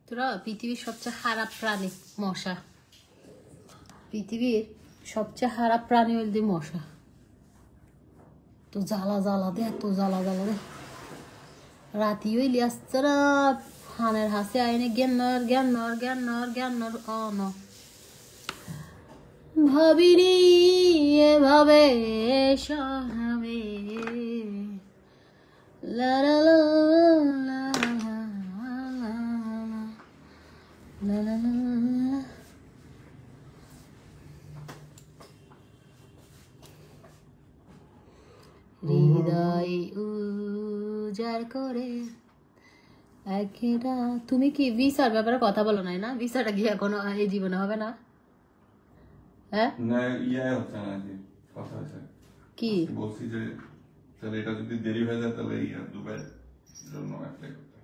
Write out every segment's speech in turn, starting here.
তোরা পৃথিবীর সবচেয়ে খারাপ প্রাণী মশা। পৃথিবীর সবচেয়ে খারাপ প্রাণী হল মশা। তো জ্বালা জ্বালা দে, এত জ্বালা জ্বালা দে। রাতি হইলি আসছারা হানের হাসে আইনে জ্ঞানর জ্ঞানর জ্ঞানর জ্ঞানর অন ভাবিনি এভাবে সহাবে লা লা লা লা লা লা লা। হৃদয় উজাড় করে একটা। তুমি কি ভিসার ব্যাপারে কথা বলো নাই না? ভিসাটা কি এখনো এই জীবনে হবে না? হ্যাঁ না, ইয়ে হচ্ছে না যে কথা আছে কি বলছি যে তাহলে এটা যদি দেরি হয়ে যায় তাহলে ইয়ে দুবাই জন্য অ্যাপ্লাই করতে।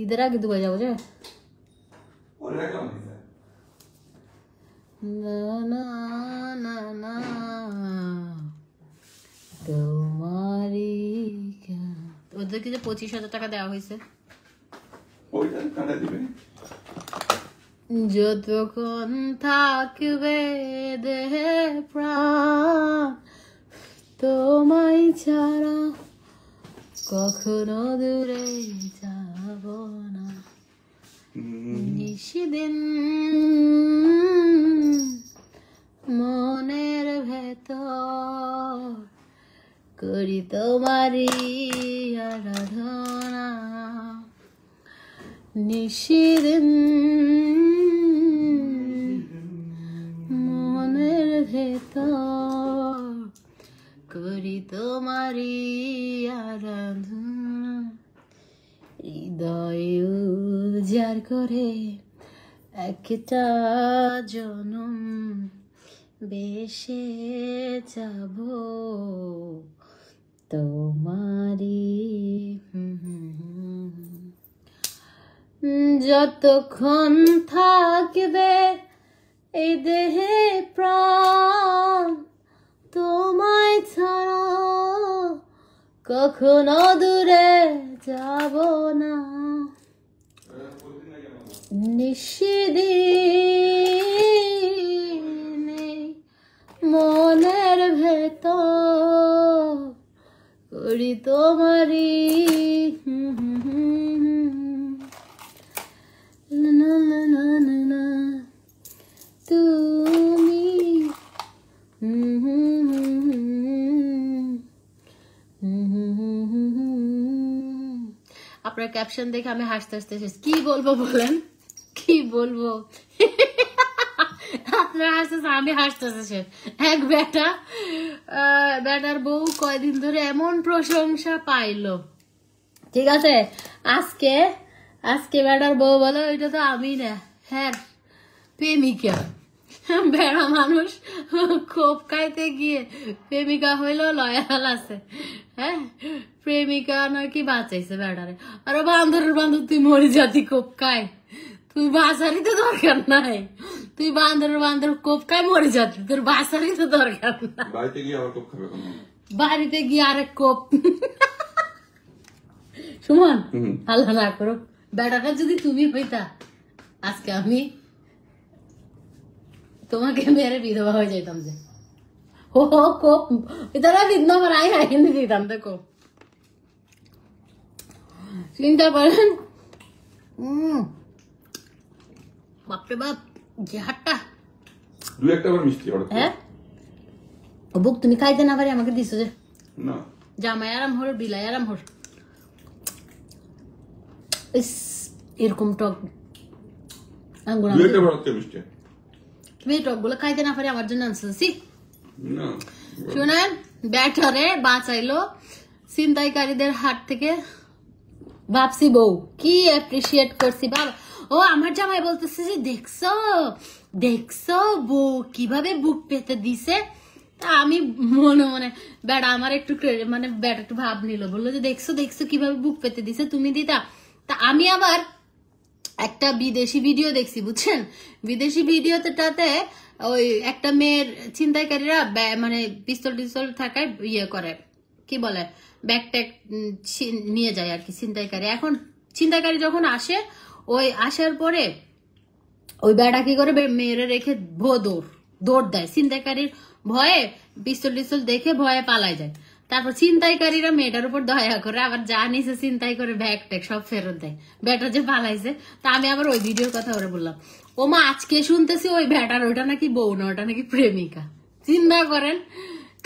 ঈদের আগে দুবাই যাবো যে ওরে রাখলাম ভিসা। না না না না তোমারি ওদেরকে যে 25,000 টাকা দেওয়া হয়েছে, ওইটা কাটা দিবে যতক্ষণ থাকবে দেহে প্রাণ তোমায় ছাড়া কখনো দূরে যাব না। নিশিদিন মনের ভেতর করি তোমারি আরাধনা। নিশিদিন মনের ভেতর করি তোমারি আরাধনা। হৃদয় উজাড় করে একটা জনম বেশে যাব তোমারি। যতক্ষণ থাকবে এই দেহে প্রাণ তোমায় ছাড়া কখনো দূরে যাব না। নিশিদিনে মনের ভেতর করি তোমারি না না না না না তুমি আপনার ক্যাপশন দেখে আমি হাসতে হাসতে শেষ। কি বলবো বলেন, কি বলবো? আপনার হাসতেছে, আমি হাসতেছে শেষ। এক বেটার বউ কয়দিন ধরে এমন প্রশংসা পাইলো, ঠিক আছে। আজকে বেটার বউ বলো ওইটা তো আমি না, হ্যাঁ প্রেমিকা। বেড়া মানুষ খোপ খাইতে গিয়ে প্রেমিকা হইলো লয়াল আছে, হ্যাঁ প্রেমিকা নাকি বাঁচাইছে বেড়ারে। আরে বান্ধরের বান্ধব তুই মরি জাতি কোপ খাই, তুই বাঁচারই তো দরকার নাই। তুই বান্ধরের বান্ধব কোপ খাই মরে যাতি, তোর বাঁচারই তো দরকার না। বাড়িতে গিয়ে আবার কোপ খাবে, বাড়িতে গিয়ে আরেক কোপ। সুমন আল্লাহ না করো, বেড়াটা যদি তুমি হইতা আজকে আমি তোমাকে মেরে বিধবা হয়ে যেতাম যে। ও কোপ ইতারা বিধবা আমার আই হাইনি দিতাম দেখো। চিন্তা করেন বাপরে বাপ যে হাটটা দুই একটা বার মিষ্টি অর্ডার। হ্যাঁ ও বুক তুমি খাইতে না পারি আমাকে দিছো যে। না জামাই আরাম হর বিলাই আরাম হর। ইস এরকম টক আঙ্গুর দুই একটা বার মিষ্টি। তুমি এই টক গুলো খাইতে না পারি আমার জন্য আনছি। না শুনেন ব্যাটারে বাঁচাইলো ছিনতাইকারীদের হাত থেকে। ভাবছি বউ কি অ্যাপ্রিসিয়েট করছি বাবা। ও আমার জামাই বলতেছে যে দেখছো দেখছো বউ কিভাবে বুক পেতে দিছে। তা আমি মনে মনে বেড়া আমার একটু মানে বেড়া একটু ভাব নিল, বললো যে দেখছো দেখছো কিভাবে বুক পেতে দিছে, তুমি দিতা। তা আমি আবার একটা বিদেশি ভিডিও দেখছি বুঝছেন। বিদেশি ভিডিওটাতে ওই একটা মেয়ের ছিনতাইকারীরা মানে পিস্তল টিস্তল থাকায় ইয়ে করে, কি বলে ব্যাগ ট্যাগ নিয়ে যায় আর কি ছিনতাইকারী। এখন ছিনতাইকারী যখন আসে, ওই আসার পরে ওই বেটা কি করে মেয়েরে রেখে দৌড় দেয়, ছিনতাইকারীর ভয়ে পিস্তল টিস্তল দেখে ভয়ে পালাই যায়। তারপর ছিনতাইকারীরা মেয়েটার উপর দয়া করে আবার যা নিছে চিন্তাই করে ব্যাগ ট্যাগ সব ফেরত দেয়, বেটা যে পালাইছে। তা আমি আবার ওই ভিডিওর কথা ওরা বললাম, ও মা আজকে শুনতেছি ওই বেটার ওটা নাকি বউ না, ওটা নাকি প্রেমিকা। চিন্তা করেন,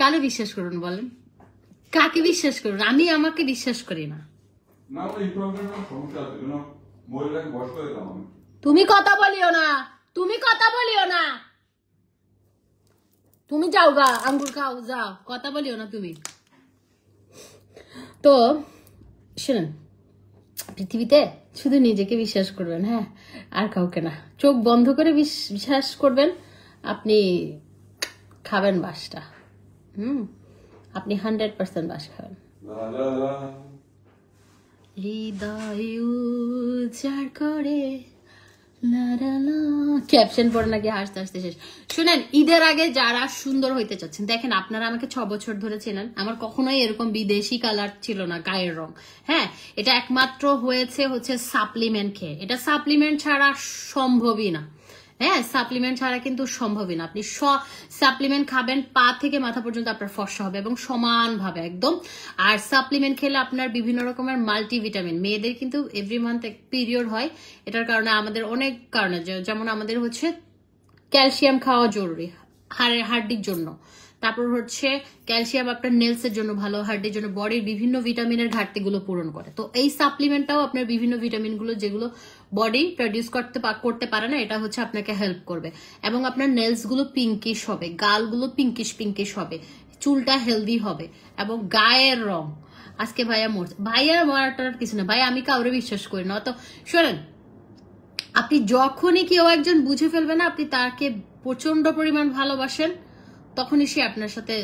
কাকে বিশ্বাস করুন বলেন, কাকে বিশ্বাস করুন? আমি আমাকে বিশ্বাস করি না। তুমি কথা বলিও না, তুমি কথা বলিও না, তুমি যাও গা আঙ্গুর খাও, যাও, কথা বলিও না তুমি। তো শুনেন, পৃথিবীতে শুধু নিজেকে বিশ্বাস করবেন, হ্যাঁ, আর কাউকে না। চোখ বন্ধ করে বিশ্বাস করবেন, আপনি খাবেন বাসটা। আপনি 100% বাস খাবেন। হৃদয় উজাড় করে ক্যাপশন পড়ে নাকি হাসতে হাসতে শেষ। শুনেন, ঈদের আগে যারা সুন্দর হইতে চাচ্ছেন, দেখেন আপনারা আমাকে 6 বছর ধরে চেনেন, আমার কখনোই এরকম বিদেশি কালার ছিল না গায়ের রং। হ্যাঁ, এটা একমাত্র হচ্ছে সাপ্লিমেন্ট খেয়ে। এটা সাপ্লিমেন্ট ছাড়া সম্ভবই না। হ্যাঁ, সাপ্লিমেন্ট ছাড়া কিন্তু সম্ভবই না। আপনি সাপ্লিমেন্ট খাবেন, পা থেকে মাথা পর্যন্ত আপনার ফর্সা হবে এবং সমানভাবে একদম। আর সাপ্লিমেন্ট খেলে আপনার বিভিন্ন রকমের মাল্টিভিটামিন, মেয়েদের কিন্তু এভরি মান্থ পিরিয়ড হয়, এটার কারণে আমাদের অনেক কারণে, যেমন আমাদের হচ্ছে ক্যালসিয়াম খাওয়া জরুরি হাড্ডির জন্য। তারপর হচ্ছে ক্যালসিয়াম আপনার নেলস এর জন্য ভালো, হাড্ডির জন্য, বডির বিভিন্ন ভিটামিনের ঘাটতিগুলো পূরণ করে। তো এই সাপ্লিমেন্টটাও আপনার বিভিন্ন ভিটামিন গুলো যেগুলো বডি প্রডিউস করতে পারে না, এটা হচ্ছে আপনাকে হেল্প করবে। এবং আপনার নেলস গুলো পিঙ্কিশ হবে, গালগুলো পিঙ্কিশ হবে, চুলটা হেলদি হবে, এবং গায়ের রং। আজকে ভাইয়া মরাটার কিছু না ভাই, আমি কাউরে বিশ্বাস করি না। তো শোনেন, আপনি যখনই কেউ একজন বুঝে ফেলবে না আপনি তাকে প্রচন্ড পরিমাণ ভালোবাসেন, তখনই সে আপনার সাথে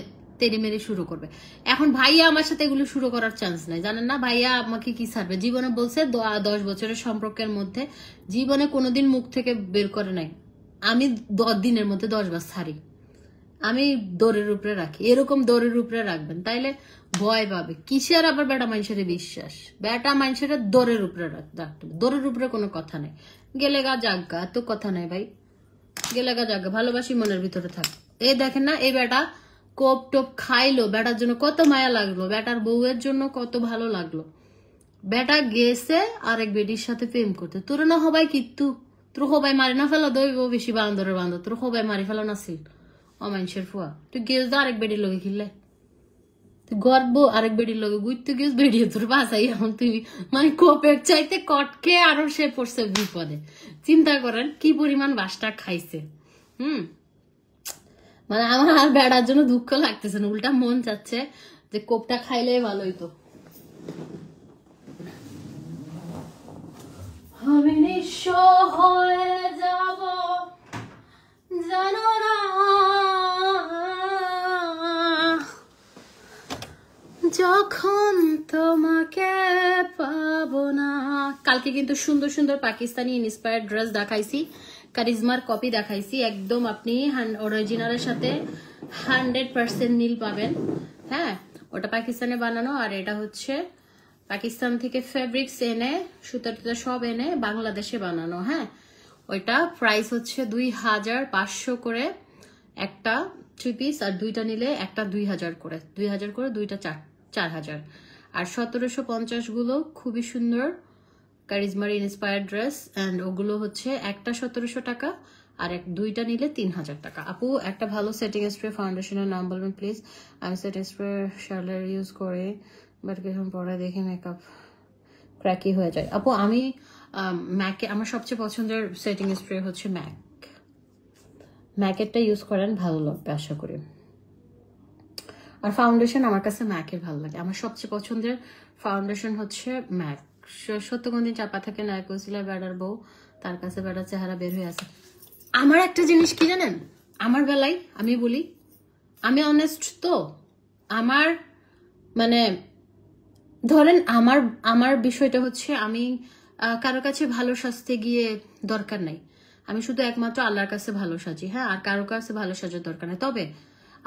তেড়িমেড়ি শুরু করবে। এখন ভাইয়া আমার সাথে এগুলো শুরু করার চান্স নাই, জানেন না? ভাইয়া আমাকে কি ছাড়বে? জীবনে বলছে 10 বছরের সম্পর্কের মধ্যে জীবনে কোনোদিন মুখ থেকে বের করে নাই, আমি 10 দিনের মধ্যে 10 বার ছাড়ি, আমি দৌড়ের উপরে রাখি। এরকম দৌড়ের উপরে রাখবেন, তাইলে ভয় পাবে কিসের আবার বেটা মানুষের বিশ্বাস। বেটা মানুষের দৌড়ের উপরে রাখতে, দৌড়ের উপরে কোনো কথা নেই। গেলে গা জাগা, এত কথা নাই ভাই, গেলে গা জাগা, ভালোবাসি মনের ভিতরে থাকে। এই দেখেন না, এই বেটা কোপ টোপ খাইলো, বেটার জন্য কত মায়া লাগলো, বেটার বউয়ের জন্য কত ভালো লাগলো। বেটা গেছে আরেক বেটির সাথে প্রেম করতে। তোর না হবাই কিন্তু তোর হবাই মারি না ফেলা দইব বেশি বান্দরের বান্দর, তোর হবাই মারি ফেলা নাছিল অমানুষের ফুয়া। তুই গেছ তো আরেক বেটির লগে খেললে, তুই গর্ব আরেক বেটির লগে ঘুরতে গেছ, বেরিয়ে তোর বাসাই এখন তুই মানে কোপের চাইতে কটকে আরো সে পড়ছে বিপদে। চিন্তা করেন কি পরিমাণ বাসটা খাইছে। মানে আমার আর বেড়ার জন্য দুঃখ লাগতেছে না, উল্টা মন চাচ্ছে যে কোপটা খাইলে ভালো হইতো। আমি নিঃস্ব হয়ে যাব জানো না, যখন তোমাকে পাবো না। কালকে কিন্তু সুন্দর সুন্দর পাকিস্তানি ইন্সপায়ার্ড ড্রেস দেখাইছি, কারিজমার কপি দেখাইছি, একদম আপনি অরিজিনালের সাথে 100% মিল পাবেন। হ্যাঁ, ওটা পাকিস্তানে বানানো, আর এটা হচ্ছে পাকিস্তান থেকে ফেব্রিক্স এনে সুতা টুতা সব এনে বাংলাদেশে বানানো। হ্যাঁ, ওইটা প্রাইস হচ্ছে 2500 করে একটা 3 পিস, আর দুইটা নিলে একটা 2000 করে, 2000 করে দুইটা 4000। আর 1750 গুলো খুবই সুন্দর কারিজমার ইন্সপায়ার্ড ড্রেস, এন্ড ওগুলো হচ্ছে একটা 1700 টাকা, আর দুইটা নিলে 3000 টাকা। আপু একটা ভালো সেটিং স্প্রে ফাউন্ডেশনের নাম বলবেন প্লিজ? আমি সেটিং স্প্রে শার্লের ইউজ করে, বাট কিছুক্ষণ পরে দেখি মেকআপ ক্র্যাকি হয়ে যায়। আপু আমি ম্যাকে, আমার সবচেয়ে পছন্দের সেটিং স্প্রে হচ্ছে ম্যাকেরটা ইউজ করেন, ভালো লাগবে আশা করি। আর ফাউন্ডেশন আমার কাছে ম্যাকের ভালো লাগে, আমার সবচেয়ে পছন্দের ফাউন্ডেশন হচ্ছে ম্যাক। সত্যগন্ধি চাপা থাকে না কৌশিলা বেড়ার বউ, তার কাছে বেড়ার চেহারা বের হয়ে আছে। আমার একটা জিনিস কি জানেন, আমার বেলায় আমি বলি, আমি অনেস্ট তো, আমার মানে ধরেন আমার বিষয়টা হচ্ছে আমি কারো কাছে ভালো সাজতে গিয়ে দরকার নাই, আমি শুধু একমাত্র আল্লাহর কাছে ভালো সাজি। হ্যাঁ, আর কারো কাছে ভালো সাজার দরকার নেই। তবে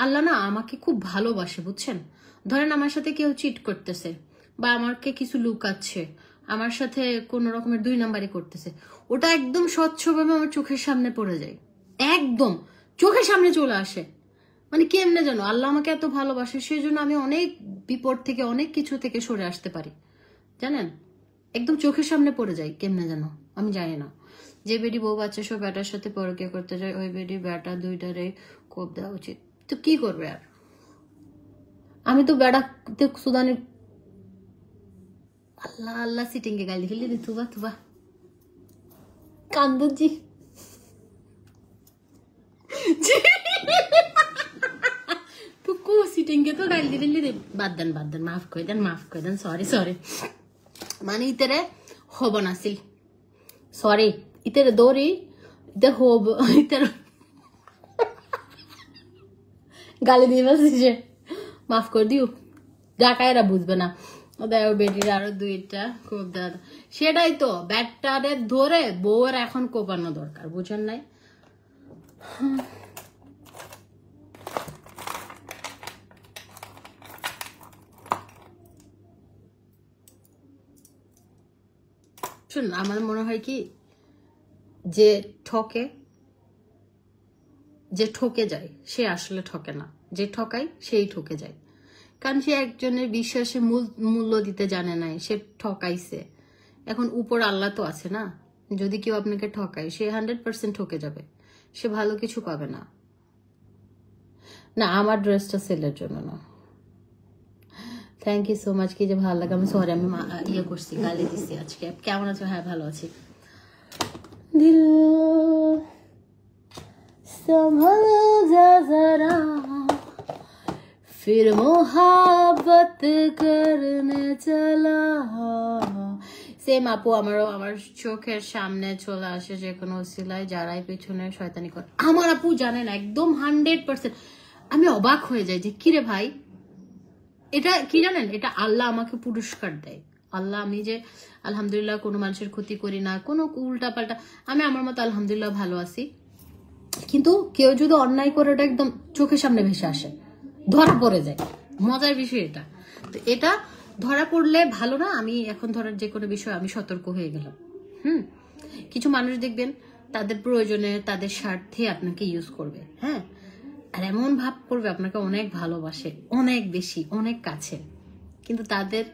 আল্লাহ না আমাকে খুব ভালোবাসে, বুঝছেন? ধরেন আমার সাথে কেউ চিট করতেছে বা আমাকে কিছু লুকাচ্ছে, আমার সাথে কোন রকমের 2 নাম্বারই করতেছে, ওটা একদম স্বচ্ছভাবে আমার চোখের সামনে পড়ে যায়, একদম চোখের সামনে চলে আসে। মানে কেমনে জানো আল্লাহ আমাকে এত ভালোবাসে, সেই জন্য আমি অনেক বিপদ থেকে অনেক কিছু থেকে সরে আসতে পারি, জানেন? একদম চোখের সামনে পড়ে যায় কেমনে জানো, আমি জানি না। যে বেডি বউ বাচ্চা সব ব্যাটার সাথে পরকিয়া করতে যায়, ওই বেডি ব্যাটা 2টারে কোপ দেওয়া উচিত। তো কি করবে আর, আমি তো বেড়াতে সুদানি আল্লাহ আল্লাহ সিটিং কে গালি খেলি তুবা তুবা কান্দুজি টুকু সিটিং কে তো গালি দিলি বাদ দেন মাফ করে দেন সরি মানে ইতেরে হব নাছিল, সরি ইতেরে দৌড়ি ইতে হব ইতের গালি দিয়ে বসেছে, মাফ করে দিও, ডাকায়রা বুঝবে না। দেখো বেটির আরো 2টা কোপ দাদা, সেটাই তো ব্যাটটারে ধরে বউয়ের এখন কোপানো দরকার, বুঝেন নাই? শুন, আমার মনে হয় কি যে ঠকে যায় সে আসলে ঠকে না, যে ঠকায় সেই ঠকে যায়, কারণ সে একজনের বিশ্বাসে মূল্য দিতে জানে নাই, সে ঠকাইছে। এখন উপর আল্লাহ তো আছে না, যদি কেউ আপনাকে ঠকায় সে 100% ঠকে যাবে, সে ভালো কিছু পাবে না। না আমার ড্রেসটা সেলের জন্য না। থ্যাংক ইউ সো মাচ, কি যে ভালো লাগে। আমি সরি, আমি ইয়ে করছি, গালি দিচ্ছি আজকে। কেমন আছো? হ্যাঁ ভালো আছি। দিল संभलो जा जरा फिर मोहब्बत करने चला। সেম আপু আমার চোখের সামনে চলে আসে যে কোনো ওসিলায় যারাই পেছনে শয়তানি করে। আমার আপু জানেন একদম 100%। আমি অবাক হয়ে যাই যে কিরে ভাই, এটা কি জানেন, এটা আল্লাহ আমাকে পুরস্কার দেয়। আল্লাহ, আমি যে আলহামদুলিল্লাহ কোনো মানুষের ক্ষতি করি না, কোনো উল্টা পাল্টা, আমি আমার মতো আলহামদুলিল্লাহ ভালো আছি। কিন্তু কেউ যদি অন্যায় করে ওটা একদম চোখের সামনে ভেসে আসে, ধরা পড়ে যায়। মজার বিষয় এটা। তো এটা ধরা পড়লে ভালো না। আমি এখন ধরার যে কোনো বিষয় আমি সতর্ক হয়ে গেলাম। কিছু মানুষ দেখবেন তাদের প্রয়োজনে তাদের স্বার্থে আপনাকে ইউজ করবে, হ্যাঁ, আর এমন ভাব করবে আপনাকে অনেক ভালোবাসে, অনেক বেশি, অনেক কাছে, কিন্তু তাদের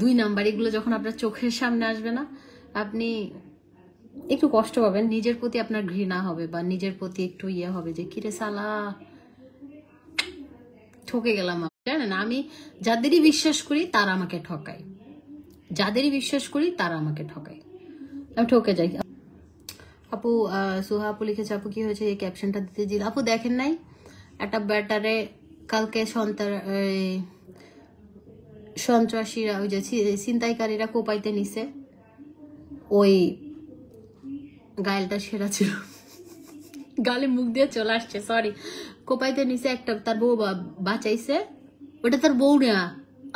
2 নাম্বার এগুলো যখন আপনার চোখের সামনে আসবে না, আপনি একটু কষ্ট পাবেন, নিজের প্রতি আপনার ঘৃণা হবে বা নিজের প্রতি একটু ইয়ে হবে যে কিরে সালা ঠকে গেলাম। জানেন, আমি যাদেরই বিশ্বাস করি তারা আমাকে ঠকায়, যাদেরই বিশ্বাস করি তারা আমাকে ঠকায়, আমি ঠকে যাই। আপু সুহা আপু লিখেছে, আপু কি হয়েছে এই ক্যাপশনটা দিতে জি। আপু দেখেন নাই একটা ব্যাটারে কালকে সন্ত্রাসীরা ওই যে ছিনতাইকারীরা কোপাইতে নিছে, ওই গায়েলটা সেরা ছিল, গালে মুখ দিয়ে চলে আসছে, সরি, কোপাইতে নিছে একটা, তার বউ বাঁচাইছে, ওটা তার বউ না,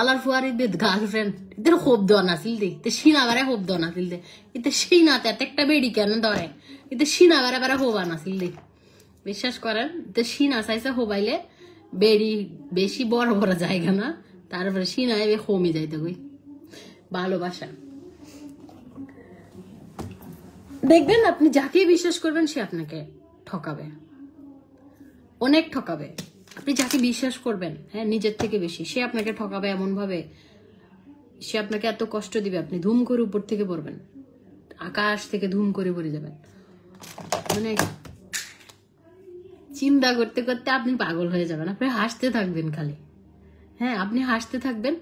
আলার ফুয়ারি গার্লফ্রেন্ড, এদের হোপ দেওয়া নাছিল দে, সিনা বারে হোপ দেওয়া নাছিল দে, এতে সিনাতে একটা বেড়ি কেন ধরে, এতে সিনা বারে বারে হোবা নাছিল দে, বিশ্বাস করেন, তো সিনা চাইছে হোবাইলে বেড়ি বেশি বড় বড় জায়গা না, তারপরে সিনায় হোমি যাইতে কই, ভালোবাসা। দেখবেন আপনি যাকে বিশ্বাস করবেন সে আপনাকে ঠকাবে, অনেক ঠকাবে। আপনি যাকে বিশ্বাস করবেন, হ্যাঁ, নিজের থেকে বেশি, সে আপনাকে ঠকাবে এমন ভাবে, সে আপনাকে এত কষ্ট দিবে, আপনি ধুম করে উপর থেকে পড়বেন, আকাশ থেকে ধুম করে পড়ে যাবেন। মানে চিন্তা করতে করতে আপনি পাগল হয়ে যাবেন, আপনি হাসতে থাকবেন খালি, হ্যাঁ, আপনি হাসতে থাকবেন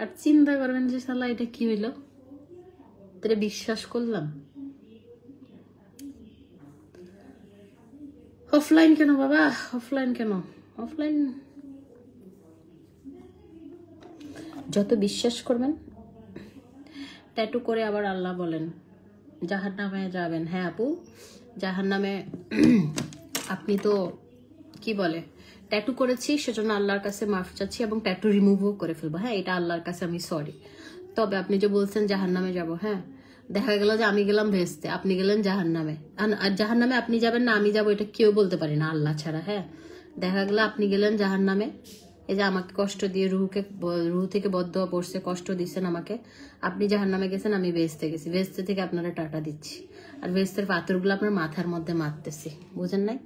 আর চিন্তা করবেন যে শালা এটা কি হইলো, তোরে বিশ্বাস করলাম। অফলাইন কেন বাবা, অফলাইন কেন? অফলাইন যত বিশ্বাস করবেন, ট্যাটু করে আবার আল্লাহ বলেন জাহান্নামে যাবেন। হ্যাঁ আপু, জাহান্নামে আপনি তো কি বলে ট্যাটু করেছি সেজন্য আল্লাহর কাছে মাফ চাচ্ছি এবং ট্যাটু রিমুভও করে ফেলবো, হ্যাঁ, এটা আল্লাহর কাছে আমি সরি। তবে আপনি যে বলছেন জাহান্নামে যাব, হ্যাঁ, দেখা গেল যে আমি গেলাম ভেস্তে, আপনি গেলেন জাহান্নামে, আর জাহান্নামে আপনি যাবেন না আমি যাবো এটা কেউ বলতে পারি না আল্লাহ ছাড়া, হ্যাঁ, দেখা গেল আপনি গেলেন জাহান্নামে এই যে আমাকে কষ্ট দিয়ে রুহু থেকে বদদোয়া পড়ছে, কষ্ট দিচ্ছেন আমাকে। আপনি জাহান্নামে গেছেন, আমি বেহেশতে গেছি, বেহেশতে থেকে আপনারা টাটা দিচ্ছি, আর বেহেশতের পাথরগুলো আপনার মাথার মধ্যে মারতেছি, বুঝেন নাই?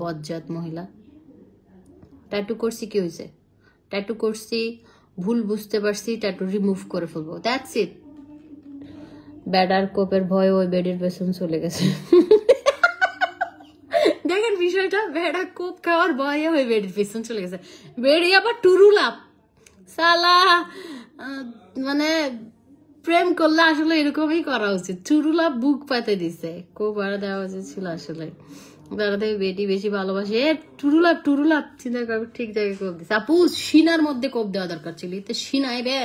বজ্জাত মহিলা। ট্যাটু করছি, কি হয়েছে? ট্যাটু করছি, ভুল বুঝতে পারছি, ট্যাটু রিমুভ করে ফেলবো, দ্যাটস ইট। ব্যাডার কোপের ভয়ে ওই বেডের পেছন চলে গেছে। দেখেন বিষয়টা, বেড়া কোপ খাওয়ার ভয়ে ওই বেডের পেছন চলে গেছে। বেড়ে আবার টুরুলাপ সালা, মানে প্রেম করলে আসলে এরকমই করা উচিত, টুরুলাপ বুক পাতে দিছে, কোপ আর দেওয়া উচিত ছিল আসলে। দাঁড়াতে বেটি বেশি ভালোবাসে, টুরুলাপ টুরুলাপ চিন্তা করবে, ঠিক জায়গায় কোপ দিছে। আপু সিনার মধ্যে কোপ দেওয়া দরকার ছিল, ইতে সিনাই বে,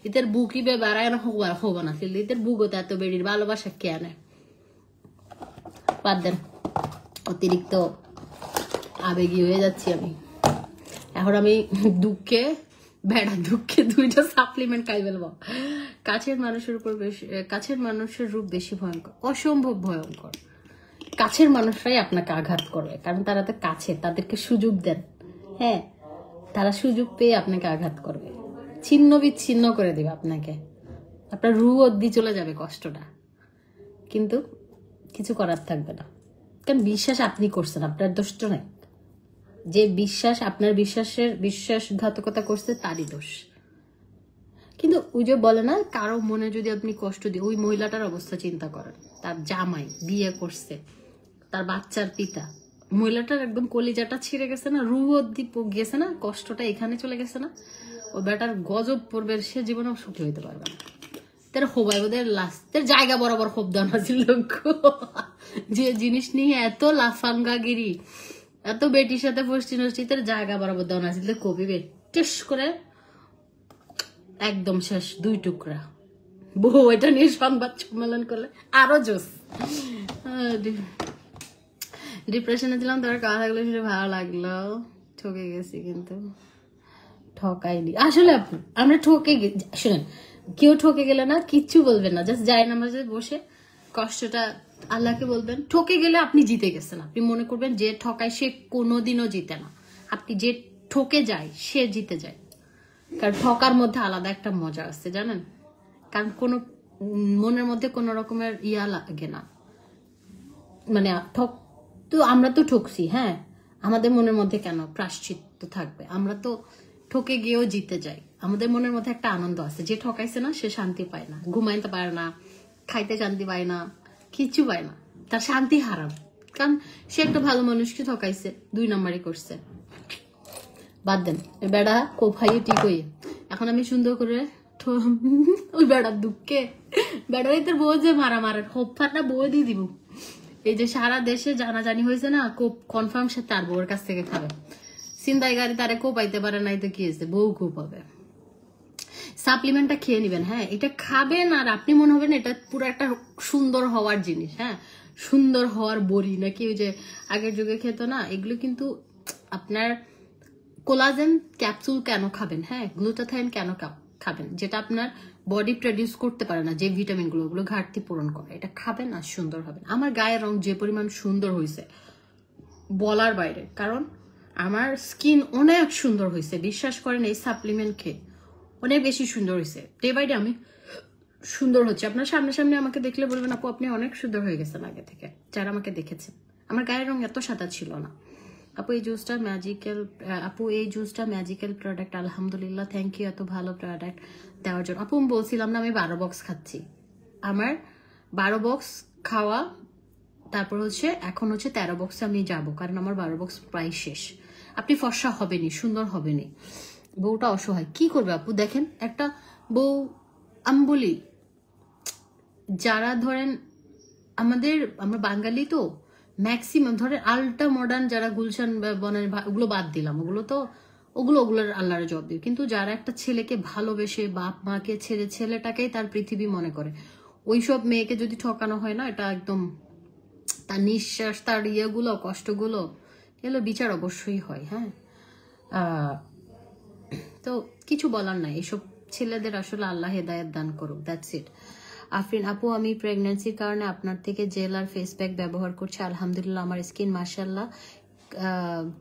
ইতের বুকি বে বাড়ায় না হবা না ছিল, ইতের বুকতে এত বেডির ভালোবাসা কেন? বাদ দেন, অতিরিক্ত আবেগী হয়ে যাচ্ছি আমি এখন। আমি দুঃখে দুইটা সাপ্লিমেন্ট খাই ফেলবো। কাছের মানুষের রূপ বেশি ভয়ঙ্কর, অসম্ভব ভয়ঙ্কর। কাছের মানুষরাই আপনাকে আঘাত করবে, কারণ তারা তো কাছে, তাদেরকে সুযোগ দেন। হ্যাঁ, তারা সুযোগ পেয়ে আপনাকে আঘাত করবে, ছিন্ন বিচ্ছিন্ন করে দেবে আপনাকে, আপনার রুহ অব্দি চলে যাবে কষ্টটা, কিন্তু কিছু করার থাকবে না। কারণ বিশ্বাস আপনি করছেন, আপনার দোষ তো নাই। যে বিশ্বাস, আপনার বিশ্বাসঘাতকতা করছে তারই দোষ। কিন্তু ওই যে বলে না, কারো মনে যদি আপনি কষ্ট দিয়ে, ওই মহিলাটার অবস্থা চিন্তা করেন, তার জামাই বিয়ে করছে, তার বাচ্চার পিতা, মহিলাটার একদম কলিজাটা ছিঁড়ে গেছে না, রুহ অব্দি গেছে না, কষ্টটা এখানে চলে গেছে না, ও বেটার গজব পড়বে, সে জীবনেও সুখী হইতে পারবে না। তার হোবাই ওদের লাস্টের জায়গা বরাবর খুব দানা ছিল, যে জিনিস নিয়ে এত লাফাঙ্গাগিরি, এত বেটির সাথে ফষ্টি নষ্টি, তার জায়গা বরাবর দানা ছিল, কবি বেটেস করে একদম শেষ, 2 টুকরা। বউ এটা নিয়ে সংবাদ সম্মেলন করলে আরো জোস। ডিপ্রেশনে ছিলাম, তোর কথাগুলো শুনে ভালো লাগলো। ঠকে গেছি, কিন্তু ঠকাইনি আসলে আপু, আমরা ঠকে গেছি। শুনেন, কেউ ঠকে গেলে না কিচ্ছু বলবেন না, জাস্ট যায় নামাজে বসে কষ্টটা আল্লাহকে বলবেন। ঠকে গেলে আপনি জিতে গেছেন, আপনি মনে করবেন যে ঠকায় সে কোনোদিনও জিতে না, আপনি যে ঠকে যায় সে জিতে যায়। কারণ ঠকার মধ্যে আলাদা একটা মজা আছে, জানেন? কারণ কোনো মনের মধ্যে কোনো রকমের ইয়া লাগে না, মানে তো আমরা তো ঠকছি, হ্যাঁ, আমাদের মনের মধ্যে কেন প্রায়শ্চিত্ত থাকবে? আমরা তো ঠকে গিয়েও জিতে যাই, আমাদের মনের মধ্যে একটা আনন্দ আছে। যে ঠকাইছে না সে শান্তি পায় না, ঘুমাইতে পারে না, খাইতে শান্তি পায় না, কিচ্ছু পায় না, তার শান্তি হারাম। কারণ সে একটা ভালো মানুষকে ঠকাইছে, 2 নাম্বারই করছে। বাদ দেন, বেড়া কোফাইয়ে ঠিক হইয়ে এখন আমি সুন্দর করে ওই বেড়ার দুঃখে বেড়াই তোর বউ যে মারামারের হোপফারটা বউ দিয়ে দিব। এই যে সারা দেশে জানাজানি হয়েছে না, কোপ কনফার্ম সে তার বউর কাছ থেকে খাবে। চিন্তাই গাড়ি তারে কোপাইতে পারে নাই তো কি হয়েছে, বউ কোপ হবে। সাপ্লিমেন্টটা খেয়ে নিবেন, হ্যাঁ, এটা খাবেন আর আপনি মনে হবেন এটা পুরো একটা সুন্দর হওয়ার জিনিস, হ্যাঁ, সুন্দর হওয়ার বড়ি নাকি ওই যে আগের যুগে খেত না, এগুলো কিন্তু আপনার কোলাজেন ক্যাপসুল কেন খাবেন, হ্যাঁ, গ্লুটাথাইন কেন খাবেন, যেটা আপনার বডি প্রডিউস করতে পারে না, যে ভিটামিন গুলো ঘাটতি পূরণ করে, এটা খাবেন আর সুন্দর হবেন। আমার গায়ের রং যে পরিমাণ সুন্দর হয়েছে বলার বাইরে, কারণ আমার স্কিন অনেক সুন্দর হয়েছে, বিশ্বাস করেন, এই সাপ্লিমেন্ট খেয়ে অনেক বেশি সুন্দর হয়েছে। ডে বাই ডে আমি সুন্দর হচ্ছে। আপনার সামনে আমাকে দেখলে বলবেন আপু আপনি অনেক সুন্দর হয়ে গেছেন আগে থেকে, যারা আমাকে দেখেছেন। আমার গায়ের রং এত সাদা ছিল না। আপু এই জুসটা ম্যাজিক্যাল প্রোডাক্ট, আলহামদুলিল্লাহ, থ্যাংক ইউ এত ভালো প্রোডাক্ট দেওয়ার জন্য। আপু আমি বলছিলাম না আমি 12 বক্স খাচ্ছি, আমার 12 বক্স খাওয়া, তারপর হচ্ছে এখন হচ্ছে 13 বক্সে আমি যাব, কারণ আমার 12 বক্স প্রায় শেষ। আপনি ফর্সা হবেনি, সুন্দর হবেনি, বউটা অসহায়, কি করবে আপু? দেখেন একটা বউ, আমি বলি যারা ধরেন আমরা বাঙালি তো ম্যাক্সিমাম ধরেন আল্ট্রা মডার্ন যারা গুলশান বনের, ওগুলো বাদ দিলাম, ওগুলোর আল্লাহর জবাব দিই। কিন্তু যারা একটা ছেলেকে ভালোবেসে বাপ মাকে ছেড়ে ছেলেটাকেই তার পৃথিবী মনে করে, ওইসব মেয়েকে যদি ঠকানো হয় না, এটা একদম তার নিঃশ্বাস, তার ইয়েগুলো, কষ্টগুলো, এগুলো বিচার অবশ্যই হয়। হ্যাঁ, তো কিছু বলার নাই, এইসব ছেলেদের আসলে আল্লাহ হেদায়েত দান করুক, দ্যাটস ইট। আফরিন আপু আমি প্রেগন্যান্সির কারণে আপনার থেকে জেল আর ফেস প্যাক ব্যবহার করছি, আলহামদুলিল্লাহ আমার স্কিন মাশাআল্লাহ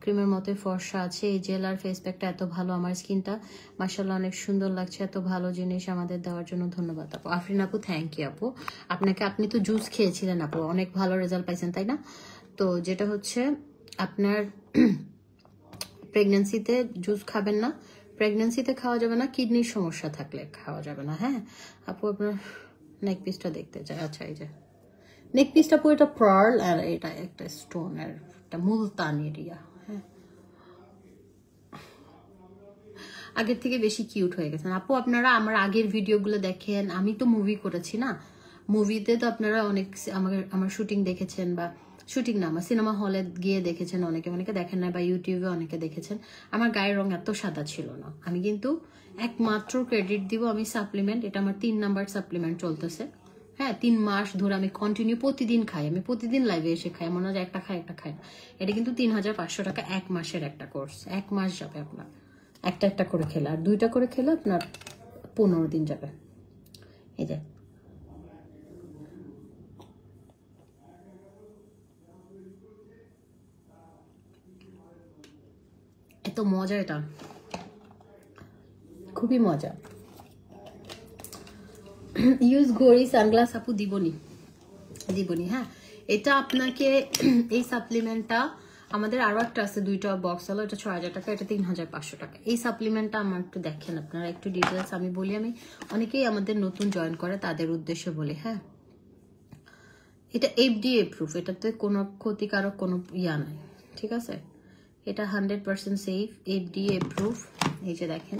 ক্রিমের মতো ফর্সা আছে। এই জেল আর ফেস প্যাকটা এত ভালো, আমার স্কিনটা মাশাআল্লাহ অনেক সুন্দর লাগছে। এত ভালো জিনিস আমাদের দেওয়ার জন্য ধন্যবাদ আপু। আফরিন আপু থ্যাংক ইউ আপু আপনাকে। আপনি তো জুস খেয়েছিলেন আপু, অনেক ভালো রেজাল্ট পাইছেন তাই না? তো যেটা হচ্ছে আপনার প্রেগন্যান্সিতে জুস খাবেন না, প্রেগন্যান্সিতে খাওয়া যাবে না, কিডনির সমস্যা থাকলে খাওয়া যাবে না। হ্যাঁ আপু আপনার নেক পিসটা দেখতে চাই। আচ্ছা এই যে নেক পিসটা পুরো এটা পার্ল আর এটা একটা স্টোনের একটা মুলতান এরিয়া। হ্যাঁ আগের থেকে বেশি কিউট হয়ে গেছেন আপু। আপনারা আমার আগের ভিডিওগুলো দেখেন, আমি তো মুভি করেছি না, মুভিতে তো আপনারা অনেক আমার শুটিং দেখেছেন, বা শুটিং না আমার সিনেমা হলে গিয়ে দেখেছেন, অনেকে অনেকে দেখেন না, বা ইউটিউবে অনেকে দেখেছেন। আমার গায়ের রং এত সাদা ছিল না। আমি কিন্তু একমাত্র ক্রেডিট দিব আমি সাপ্লিমেন্ট, এটা আমার 3 নাম্বার সাপ্লিমেন্ট চলতেছে। হ্যাঁ 3 মাস ধরে আমি কন্টিনিউ প্রতিদিন খাই, আমি প্রতিদিন লাইভে এসে খাই, মনে হয় একটা খাই একটা খাই না। এটা কিন্তু 3500 টাকা 1 মাসের একটা কোর্স, 1 মাস যাবে আপনার একটা একটা করে খেলে, আর 2টা করে খেলে আপনার 15 দিন যাবে। এই যে এত মজা, এটা খুবই মজা। ইউজ গরি সানগ্লাস আপু দিবনি হ্যাঁ এটা আপনাকে এই সাপ্লিমেন্টটা আমাদের আরো একটা আছে, 2টা বক্স হলো, এটা 6000 টাকা, এটা 3500 টাকা। এই সাপ্লিমেন্টটা আমার একটু দেখেন আপনারা, একটু ডিটেলস আমি বলি। আমি অনেকেই আমাদের নতুন জয়েন করে তাদের উদ্দেশ্যে বলি। হ্যাঁ এটা FDA প্রুফ, এটাতে কোনো ক্ষতিকারক কোনো ইয়া নাই, ঠিক আছে? এটা 100% সেফ, FDA প্রুফ। এই যে দেখেন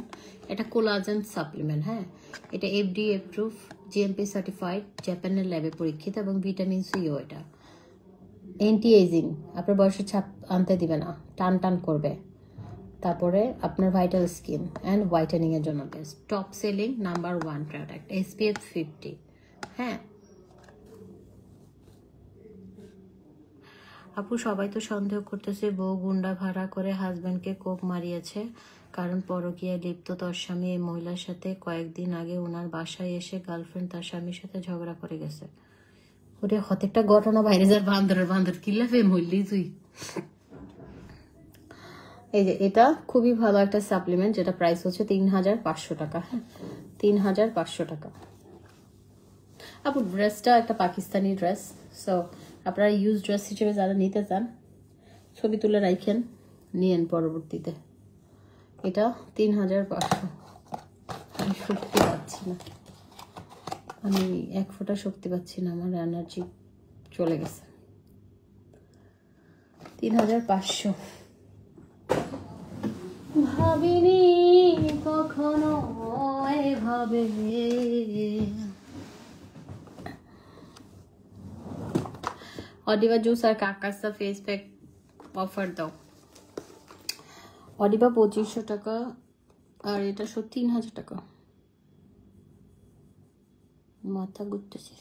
এটা কোলাজেন সাপ্লিমেন্ট। হ্যাঁ এটা FDA প্রুফ, GMP সার্টিফাইড, জাপানের ল্যাবে পরীক্ষিত, এবং ভিটামিন সিও। এটা অ্যান্টি এজিং, আপনার বয়সের ছাপ আনতে দিবে না, টান টান করবে। তারপরে আপনার ভাইটাল স্কিন অ্যান্ড হোয়াইটেনিং এর জন্য best, top selling number 1 product, SPF 50। হ্যাঁ আপু সবাই তো সন্দেহ করতেছে বউ গুন্ডা ভাড়া করে হাজবেন্ডকে কোপ মারিয়েছে, কারণ পরকীয়ায় লিপ্ত তার স্বামী। এই মহিলার সাথে কয়েকদিন আগে ওনার বাসায় এসে গার্লফ্রেন্ড তার স্বামীর সাথে ঝগড়া করে গেছে। ওরে হতেকটা ঘটনা বাইরে যার বান্দর কিল্লাফে মরলি তুই। এই যে এটা খুবই ভালো একটা সাপ্লিমেন্ট, যেটা প্রাইস হচ্ছে 3500 টাকা। হ্যাঁ 3500 টাকা আপু। ড্রেসটা একটা পাকিস্তানি ড্রেস, সো আপনারা ইউজ ড্রেস হিসেবে যারা নিতে চান ছবি তুলে রাখেন, নিয়েন পরবর্তীতে। এটা 3500। আমি শক্তি পাচ্ছি না, আমি 1 ফোঁটা শক্তি পাচ্ছি না, আমার এনার্জি চলে গেছে। 3500 ভাবিনি কখনো এভাবে। অডিবা জুস আর কাকাসা ফেস প্যাক অফার দাও। অডিবা 2500 টাকা আর এটা 3000 টাকা। মাথা ঘুরতেছে।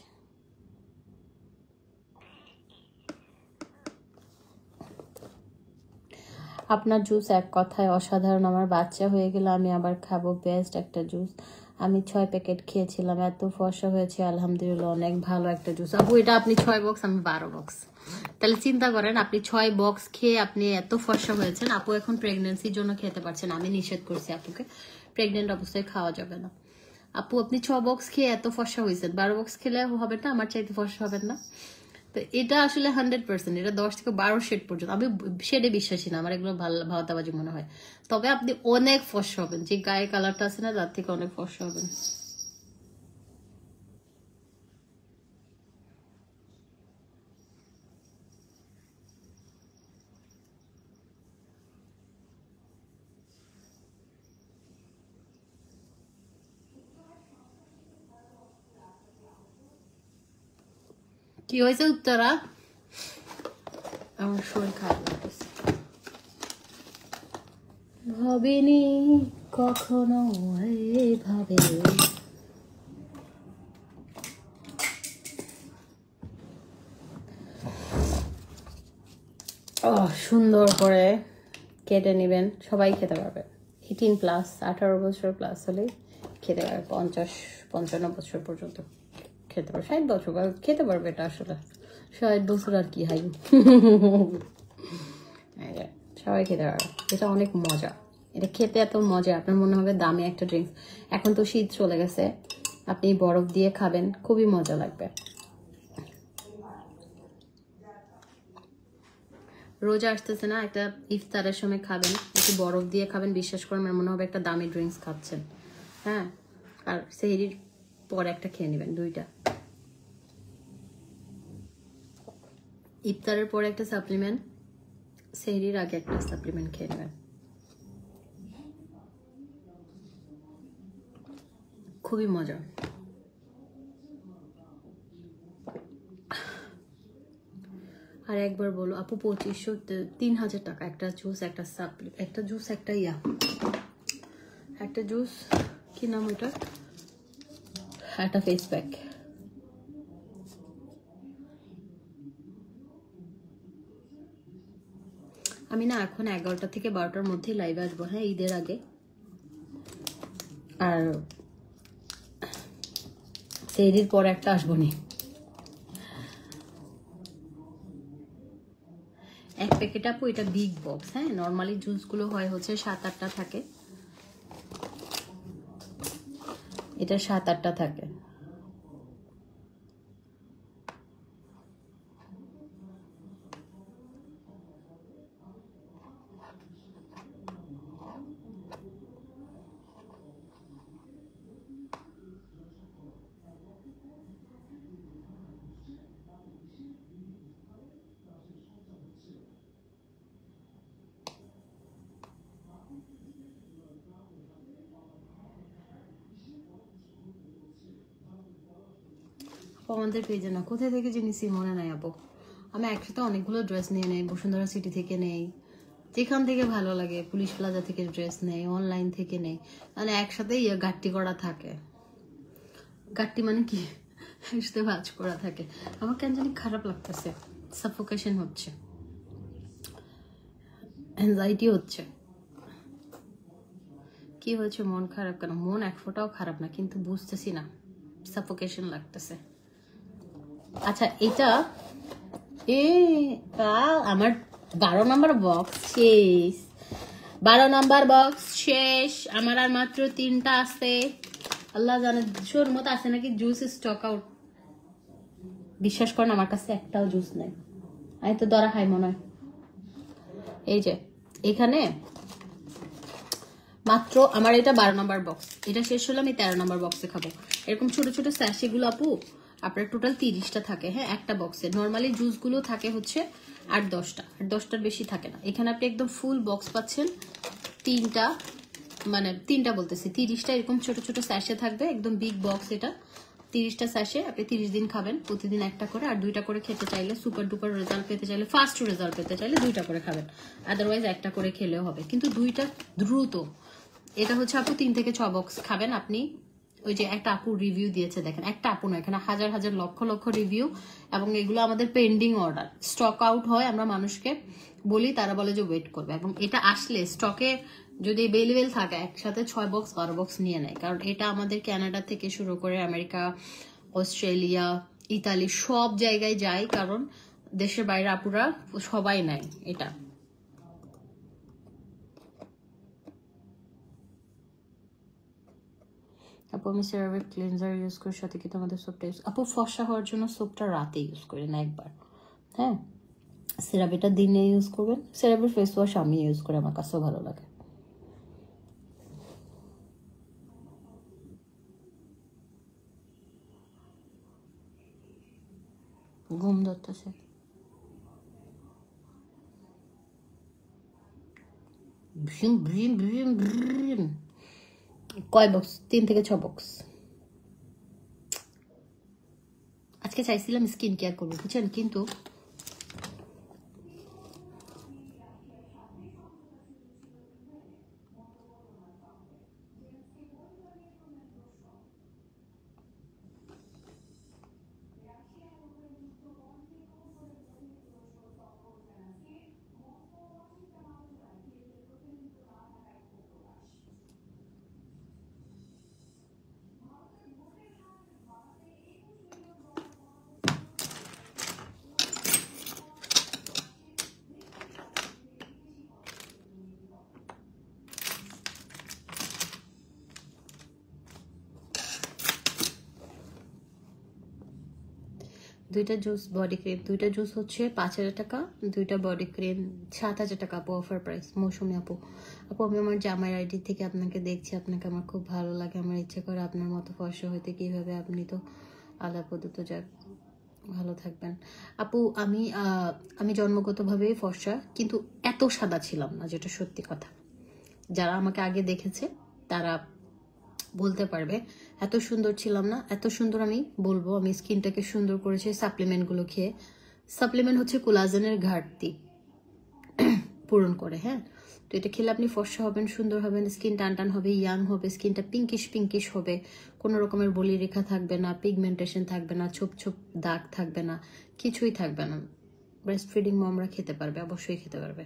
আপনার জুস এক কথায় অসাধারণ, আমার বাচ্চা হয়ে গেল, আমি আবার খাবো। বেস্ট একটা জুস, আমি 6 প্যাকেট খেয়েছিলাম, এত ফর্সা হয়েছে আলহামদুলিল্লাহ, অনেক ভালো একটা জুস। আপু এটা আপনি 6 বক্স, আমি 12 বক্স, তাহলে চিন্তা করেন আপনি 6 বক্স খেয়ে আপনি এত ফর্সা হয়েছেন। আপু এখন প্রেগনেন্সির জন্য খেতে পারছেন, আমি নিষেধ করছি আপুকে, প্রেগনেন্ট অবস্থায় খাওয়া যাবে না। আপু আপনি 6 বক্স খেয়ে এত ফর্সা হয়েছেন, 12 বক্স খেলে হবে না, আমার চাইতে ফর্সা হবেন না। তো এটা আসলে 100%, এটা 10 থেকে 12 শেড পর্যন্ত। আমি শেডে বিশ্বাসী না, আমার এগুলো ভাওতাবাজি মনে হয়। তবে আপনি অনেক ফর্সা হবেন, যে গায়ের কালারটা আছে না তার থেকে অনেক ফর্সা হবেন। কি হয়েছে উত্তরা? আমার শরীর খারাপ লাগতেছে। ভাবিনি কখনো এভাবে। সুন্দর করে কেটে নেবেন, সবাই খেতে পারবে। 18+, 18 বছর প্লাস হলেই খেতে পারবে, 50-55 বছর পর্যন্ত খেতে পারবে, 60 বছর খেতে পারবে। এটা আসলে 60 বছর আর কি হাই। সবাই খেতে পারবে, এটা অনেক মজা। এটা খেতে এত মজা, আপনার মনে হবে দামি একটা ড্রিঙ্কস। এখন তো শীত চলে গেছে, আপনি বরফ দিয়ে খাবেন, খুবই মজা লাগবে। রোজা আসতেছে না, একটা ইফতারের সময় খাবেন, একটু বরফ দিয়ে খাবেন, বিশ্বাস করেন আমার মনে হবে একটা দামি ড্রিঙ্কস খাচ্ছেন। হ্যাঁ, আর সেহরির পরে একটা খেয়ে নেবেন, দুইটা। ইফতারের পরে একটা সাপ্লিমেন্ট, সেহরির আগে একটা সাপ্লিমেন্ট খেয়ে নেবেন, খুবই মজা। আর একবার বলো আপু, 2500 3000 টাকা একটা জুস, একটা সাপ্লি, একটা জুস, একটা একটা জুস, কি নাম ওটা, একটা ফেস প্যাক। আমি না এখন 11টা থেকে 12টার মধ্যে লাইভে আসবো, হ্যাঁ, ঈদের আগে। আর সেহরির পর একটা আসবো নি। এক প্যাকেট আপু, এটা বিগ বক্স। হ্যাঁ, নর্মালি জুসগুলো হয় হচ্ছে 7-8টা থাকে, এটা 7-8টা থাকে। আমাদের পেজে না, কোথায় থেকে জিনিসই মনে নাই আপু। আমি একসাথে অনেকগুলো ড্রেস নিয়ে নেই, বসুন্ধরা সিটি থেকে নেই, যেখান থেকে ভালো লাগে, পুলিশ প্লাজা থেকে ড্রেস নেই, অনলাইন থেকে নেই, মানে একসাথে গাট্টি করা থাকে। গাট্টি মানে কি, একসাথে ভাজ করা থাকে। আমার কেন জানি খারাপ লাগতেছে, সাফোকেশন হচ্ছে, অ্যাংজাইটি হচ্ছে। কি হয়েছে, মন খারাপ কেন? মন এক ফোঁটাও খারাপ না, কিন্তু বুঝতেছি না, সাফোকেশন লাগতেছে। আচ্ছা, এটা আমার 12 নম্বর বক্স শেষ, 12 নম্বর বক্স শেষ। আমার আর মাত্র 3টা আছে, আল্লাহ জানে শোর মতো আছে নাকি জুস স্টক আউট। বিশ্বাস করেন আমার কাছে একটাও জুস নেই, আমি তো ধরা খাই মনে হয়। এই যে এখানে মাত্র আমার এটা 12 নম্বর বক্স, এটা শেষ হলে আমি 13 নম্বর বক্সে খাবো। এরকম ছোট ছোট স্যাশেগুলো আপু আপনার টোটাল 30টা থাকে, হ্যাঁ, একটা বক্সে। নর্মালি জুসগুলো থাকে হচ্ছে 8-10টা, 10টার বেশি থাকে না। এখানে আপনি একদম ফুল বক্স পাচ্ছেন, 3টা, মানে 3টা বলতেছি, 30টা এরকম ছোট ছোট স্যাশে থাকবে, একদম বিগ বক্স। এটা 30টা স্যাশে, আপনি 30 দিন খাবেন, প্রতিদিন একটা করে। আর 2টা করে খেতে চাইলে, সুপার ডুপার রেজাল্ট পেতে চাইলে, ফাস্ট রেজাল্ট পেতে চাইলে 2টা করে খাবেন, আদারওয়াইজ একটা করে খেলেও হবে, কিন্তু 2টা দ্রুত। এটা হচ্ছে আপু 3 থেকে 6 বক্স খাবেন আপনি। ওই যে একটা আপু রিভিউ দিয়েছে, দেখেন, একটা আপু না, এখানে হাজার হাজার লক্ষ লক্ষ রিভিউ, এবং এগুলো আমাদের পেন্ডিং অর্ডার। স্টক আউট হয়, আমরা মানুষকে বলি, তারা বলে যে ওয়েট করবে, এবং এটা আসলে স্টকে যদি অ্যাভেলেবেল থাকে একসাথে 6 বক্স 12 বক্স নিয়ে নেয়। কারণ এটা আমাদের কানাডা থেকে শুরু করে আমেরিকা, অস্ট্রেলিয়া, ইতালি সব জায়গায় যায়, কারণ দেশের বাইরে আপুরা সবাই নেয় এটা। আপু আমি সেরাভে ক্লিনজার ইউজ করি, সাথে কি তোমাদের সোপটা ইউজ? আপু ফর্সা হওয়ার জন্য সোপটা রাতে ইউজ করি না একবার, হ্যাঁ, সেরাভেটা দিনে ইউজ করবেন। সেরাভের ফেস ওয়াশ আমি ইউজ করি, আমার কাছেও ভালো লাগে। ঘুম ধরতেছে, ভীম ভীম ভীম ভীম। কয় বক্স? 3 থেকে 6 বক্স। আজকে চাইছিলাম স্কিন কেয়ার করবো, বুঝছেন, কিন্তু দুইটা জুস বডি ক্রিম, দুইটা জুস হচ্ছে 5,000 টাকা, দুইটা বডি ক্রিম 7,000 টাকা আপু, অফার প্রাইস। মৌসুমি আপু, আপু আমি আমার জামাইয়ের আইডি থেকে আপনাকে দেখছি, আপনাকে আমার খুব ভালো লাগে, আমার ইচ্ছে করে আপনার মতো ফর্সা হইতে, কিভাবে আপনি তো আলাপদূত, যাক ভালো থাকবেন আপু। আমি জন্মগতভাবে ফর্সা, কিন্তু এত সাদা ছিলাম না, যেটা সত্যি কথা। যারা আমাকে আগে দেখেছে তারা বলতে পারবে এত সুন্দর ছিলাম না, এত সুন্দর আমি বলবো। আমি স্কিনটাকে সুন্দর করেছি সাপ্লিমেন্টগুলো খেয়ে। সাপ্লিমেন্ট হচ্ছে কোলাজেনের ঘাটতি পূরণ করে, হ্যাঁ। তো এটা খেলে আপনি ফর্সা হবেন, সুন্দর হবেন, স্কিন টান টান হবে, ইয়াং হবে, স্কিনটা পিঙ্কিশ হবে, কোনো রকমের বলি রেখা থাকবে না, পিগমেন্টেশন থাকবে না, ছোপ ছোপ দাগ থাকবে না, কিছুই থাকবে না। ব্রেস্ট ফিডিং মমরা খেতে পারবে, অবশ্যই খেতে পারবে।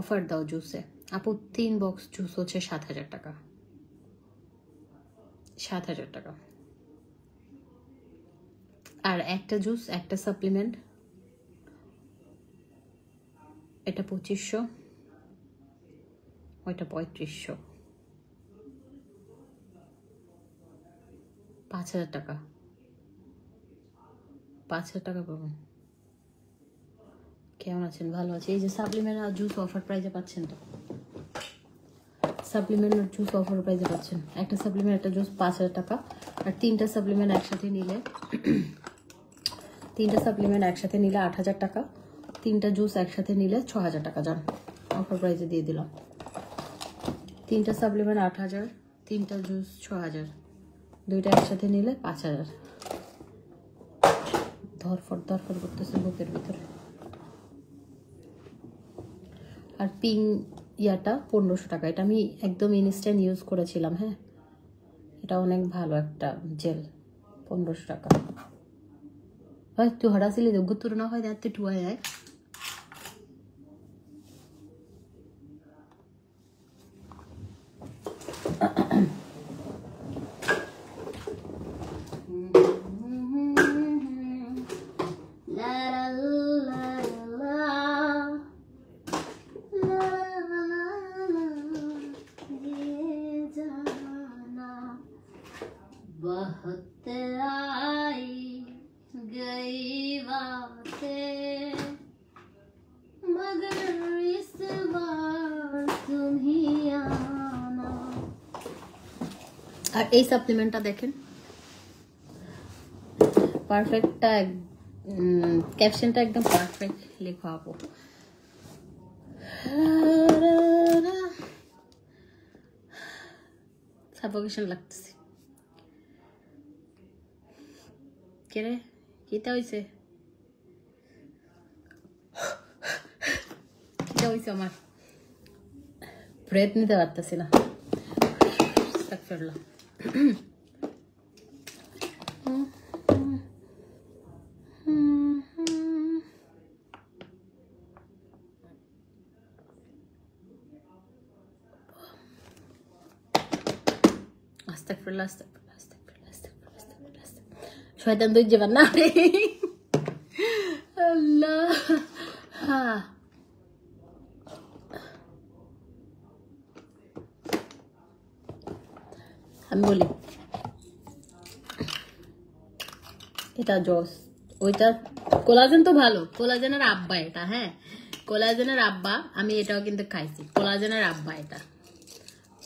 অফার দাও জুসে আপু, 3 বক্স জুস হচ্ছে 7,000 টাকা, 7,000 টাকা। আর একটা জুস, একটা সাপ্লিমেন্ট, এটা 2,500, ওইটা 3,500, 5,000 টাকা, 5,000 টাকা পাবেন। কেমন আছেন? ভালো আছে। এই যে সাপ্লিমেন্ট আর জুস অফার প্রাইজে পাচ্ছেন, তো সাপ্লিমেন্ট আর জুস অফার প্রাইজে পাচ্ছেন। একটা সাপ্লিমেন্ট, একটা জুস 5,000 টাকা। আর 3টা সাপ্লিমেন্ট একসাথে নিলে 8,000 টাকা। 3টা জুস একসাথে নিলে 6,000 টাকা। যান, অফার প্রাইজে দিয়ে দিলাম। 3টা সাপ্লিমেন্ট 8,000, 3টা জুস 6,000, 2টা একসাথে নিলে 5,000। ধরফর করতেছে বুকের ভিতরে। আর পিং ইয়াটা 1,500 টাকা। এটা আমি একদম ইনস্ট্যান্ট ইউজ করেছিলাম, হ্যাঁ। এটা অনেক ভালো একটা জেল, 1,500 টাকা। ভাই তুই হঠাৎ গুতুর না হয় দেখতে টুয়াই আয়। बहुत आई गई बातें, मगर इस बार तुम ही आना। আর এই সাপ্লিমেন্টটা দেখেন, পারফেক্টটা, ক্যাপশনটা একদম পারফেক্ট লেখা আপু। সাফোকেশন লাগতেছে। কেরে কিটা হইছে? কিটা হইছে? আমার ব্রেথ নিতে পারতেছি না। আস্তাগফিরুল্লাহ। আস্তাগফিরুল্লাহ, শয়তান ধৈর্য পান না রে আল্লাহ। হ্যাঁ, আমি বলি এটা জস, ওইটা কোলাজেন তো ভালো, কোলাজেনের আব্বা এটা, হ্যাঁ কোলাজেনের আব্বা। আমি এটাও কিন্তু খাইছি, কোলাজেনের আব্বা এটা।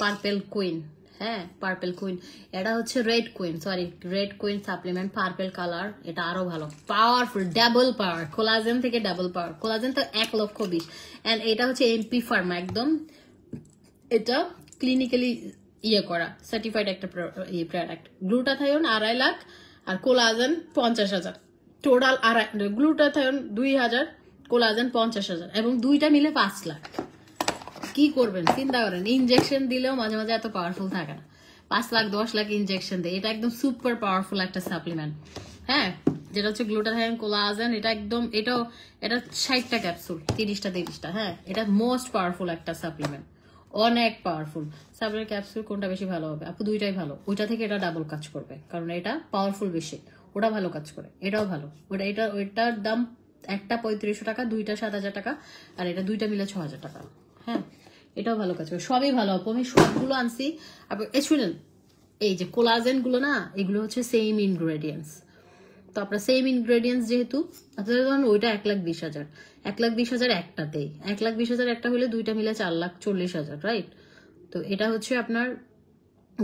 পার্পেল কুইন, হ্যাঁ পার্পেল কুইন। এটা হচ্ছে red queen supplement, purple colour. এটা আরো ভালো, পাওয়ারফুল, ডাবল পাওয়ার, কোলাজেন থেকে ডাবল পাওয়ার। কোলাজেন তো 1,20,000 এন্ড এটা হচ্ছে এমপি ফার্মা, একদম এটা ক্লিনিক্যালি ইয়ে করা সার্টিফাইড একটা প্রোডাক্ট। গ্লুটাথায়ন 2.5 লাখ আর কোলাজেন 50,000, টোটাল গ্লুটাথায়ন 2,000, কোলাজেন 50,000, এবং দুইটা মিলে 5 লাখ। কি করবেন চিন্তা করেন। ইনজেকশন দিলেও মাঝে মাঝে এত পাওয়ারফুল থাকে না, 5 লাখ 10 লাখ ইনজেকশন দেয়। এটা একদম সুপার পাওয়ারফুল একটা সাপ্লিমেন্ট, হ্যাঁ। যেটা হচ্ছে গ্লুটাথায়ন, কোলাজেন, এটা একদম এটা 60টা ক্যাপসুল, 30টা, হ্যাঁ। এটা মোস্ট পাওয়ারফুল একটা সাপ্লিমেন্ট, অনেক পাওয়ারফুল সাপ্লিমেন্ট। ক্যাপসুল কোনটা বেশি ভালো হবে আপু? দুইটাই ভালো। ওইটা থেকে এটা ডাবল কাজ করবে, কারণ এটা পাওয়ারফুল বেশি, ওটা ভালো কাজ করে, এটাও ভালো। ওইটার দাম একটা 3500 টাকা, দুইটা 7,000 টাকা, আর এটা দুইটা মিলে 6,000 টাকা, হ্যাঁ। এটাও ভালো কাজ করে, সবই ভালো আপু। আমি সবগুলো আনছি। শুনেন, এই যে কোলাজেন গুলো না, এগুলো হচ্ছে সেম ইনগ্রেডিয়েন্টস, তো আপনার সেম ইনগ্রেডিয়েন্টস যেহেতু আপনাদের ধরুন ওইটা 1,20,000, 1,20,000 একটাতেই, 1,20,000 একটা হলে দুইটা মিলে 4,40,000, রাইট? তো এটা হচ্ছে আপনার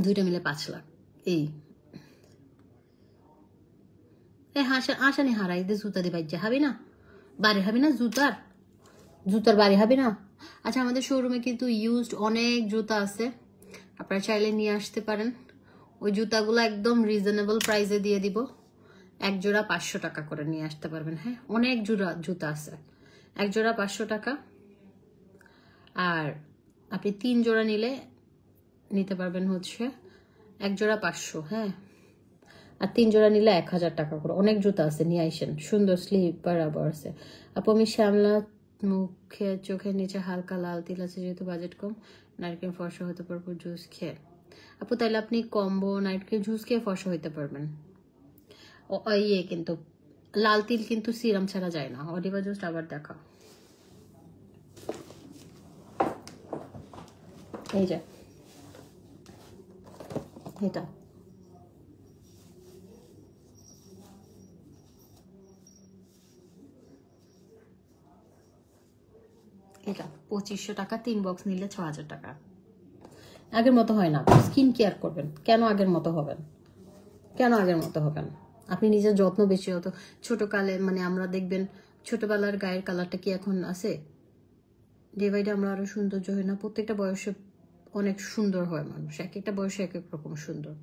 দুইটা মিলে 5 লাখ। এই আসানি হারাই দে জুতা দিয়ে বাইর হাবি না, বাড়ি হাবি না, জুতার বাড়ি হাবি না। আচ্ছা, আমাদের শোরুমে কিন্তু ইউজড অনেক জুতা আছে, আপনারা চাইলে নিয়ে আসতে পারেন। ওই জুতাগুলো একদম রিজনেবল প্রাইসে দিয়ে দিব, এক জোড়া 500 টাকা করে নিয়ে আসতে পারবেন। হ্যাঁ, অনেক জুতা আছে, এক জোড়া 500 টাকা, আর আপনি 3 জোড়া নিতে পারবেন হচ্ছে এক জোড়া 500। হ্যাঁ, আর 3 জোড়া নিলে 1,000 টাকা করে। অনেক জুতা আছে, নিয়ে আইসেন, সুন্দর স্লিপার আবার আছে। আপু আমি শ্যামলা, মুখে চোখের নিচে হালকা লাল তিল আছে, যেহেতু বাজেট কম, নাইট ক্রিম ফর্সা হতে পারবো জুস খেয়ে। আপু তাইলে আপনি কম্বো নাইট ক্রিম জুস খেয়ে ফর্সা হইতে পারবেন। ইয়ে কিন্তু লাল তিল কিন্তু সিরাম ছাড়া যায় না। অডিবা জাস্ট আবার দেখা, এই যে এটা এটা 2,500 টাকা, 3 বক্স নিলে 6,000 টাকা। আগের মতো হয় না। স্কিন কেয়ার করবেন, কেন আগের মতো হবেন? কেন আগের মতো হবেন? আপনি নিজের যত্ন বেশি হতো ছোটকালে, মানে আমরা দেখবেন ছোটবেলার গায়ের কালারটা কি এখন আছে? ডে বাই ডে আমরা আরো সৌন্দর্য হয় না? প্রত্যেকটা বয়সে অনেক সুন্দর হয় মানুষ, এক একটা বয়সে এক এক রকম সুন্দর।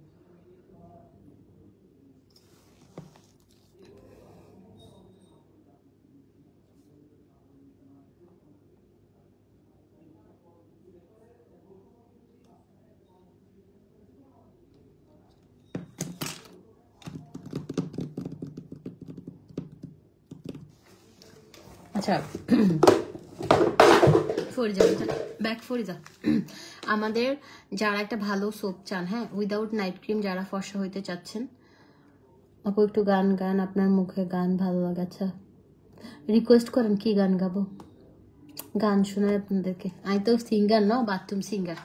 আচ্ছা, ফরিজা, আমাদের যারা একটা ভালো সোপ চান, হ্যাঁ, উইদাউট নাইট ক্রিম, যারা ফর্সা হইতে চাচ্ছেন, আপু একটু গান, আপনার মুখে গান ভালো লাগে। আচ্ছা, রিকোয়েস্ট করেন, কি গান গাবো? গান শোনায় আপনাদেরকে? আমি তো সিঙ্গার না, বাথরুম সিঙ্গার।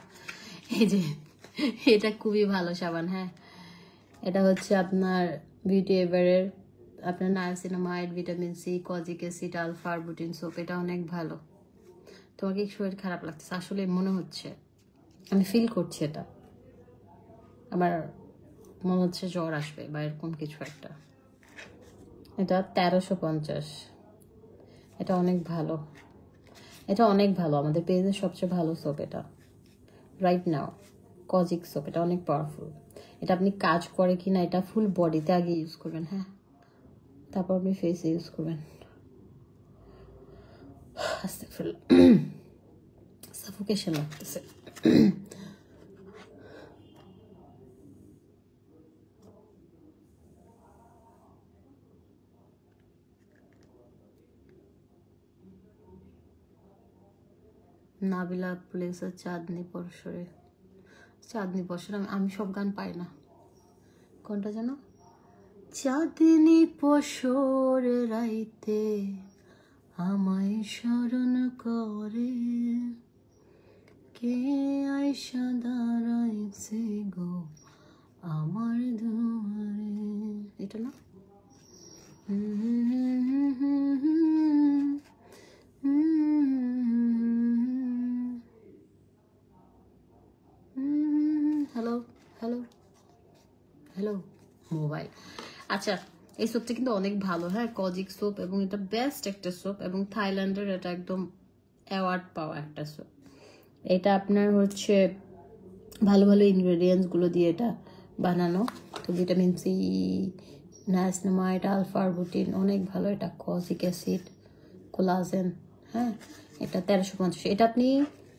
এই যে এটা খুবই ভালো সাবান। হ্যাঁ, এটা হচ্ছে আপনার বিউটি এভারের আপনার niacinamide, vitamin C, kojic acid, alpha arbutin soap. এটা অনেক ভালো। তোমাকে শরীর খারাপ লাগতেছে আসলে, মনে হচ্ছে, আমি ফিল করছি এটা, আমার মনে হচ্ছে জ্বর আসবে বা এরকম কিছু একটা। এটা 1350, এটা অনেক ভালো, এটা অনেক ভালো, আমাদের পেজের সবচেয়ে ভালো সোপ এটা রাইট নাও, কজিক সোপ। এটা অনেক পাওয়ারফুল। এটা আপনি কাজ করে কিনা এটা ফুল বডিতে আগে ইউজ করবেন, হ্যাঁ, তারপর আপনি ফেসে ইউজ করবেন। সাফোকেশন লাগতেছে। নাবিলা প্লেসের চাঁদনি পরশরে, আমি সব গান পাই না, কোনটা যেন? চাঁদনি পরশরে রাইতে আমায় স্মরণ করে, কে আয়সা দাঁড়াইছে গো আমার দুয়ারে। এটা না? Hello hello hello mobile. আচ্ছা, এই সোপটা কিন্তু অনেক ভালো, হ্যাঁ, কজিক সোপ, এবং এটা বেস্ট একটা সোপ, এবং থাইল্যান্ডের এটা একদম অ্যাওয়ার্ড পাওয়া একটা সোপ। এটা আপনার হচ্ছে ভালো ভালো ইনগ্রেডিয়েন্টসগুলো দিয়ে এটা বানানো। তো vitamin C, niacinamide, alpha arbutin, অনেক ভালো। এটা কজিক অ্যাসিড, কোলাজেন। হ্যাঁ, এটা 1350। এটা আপনি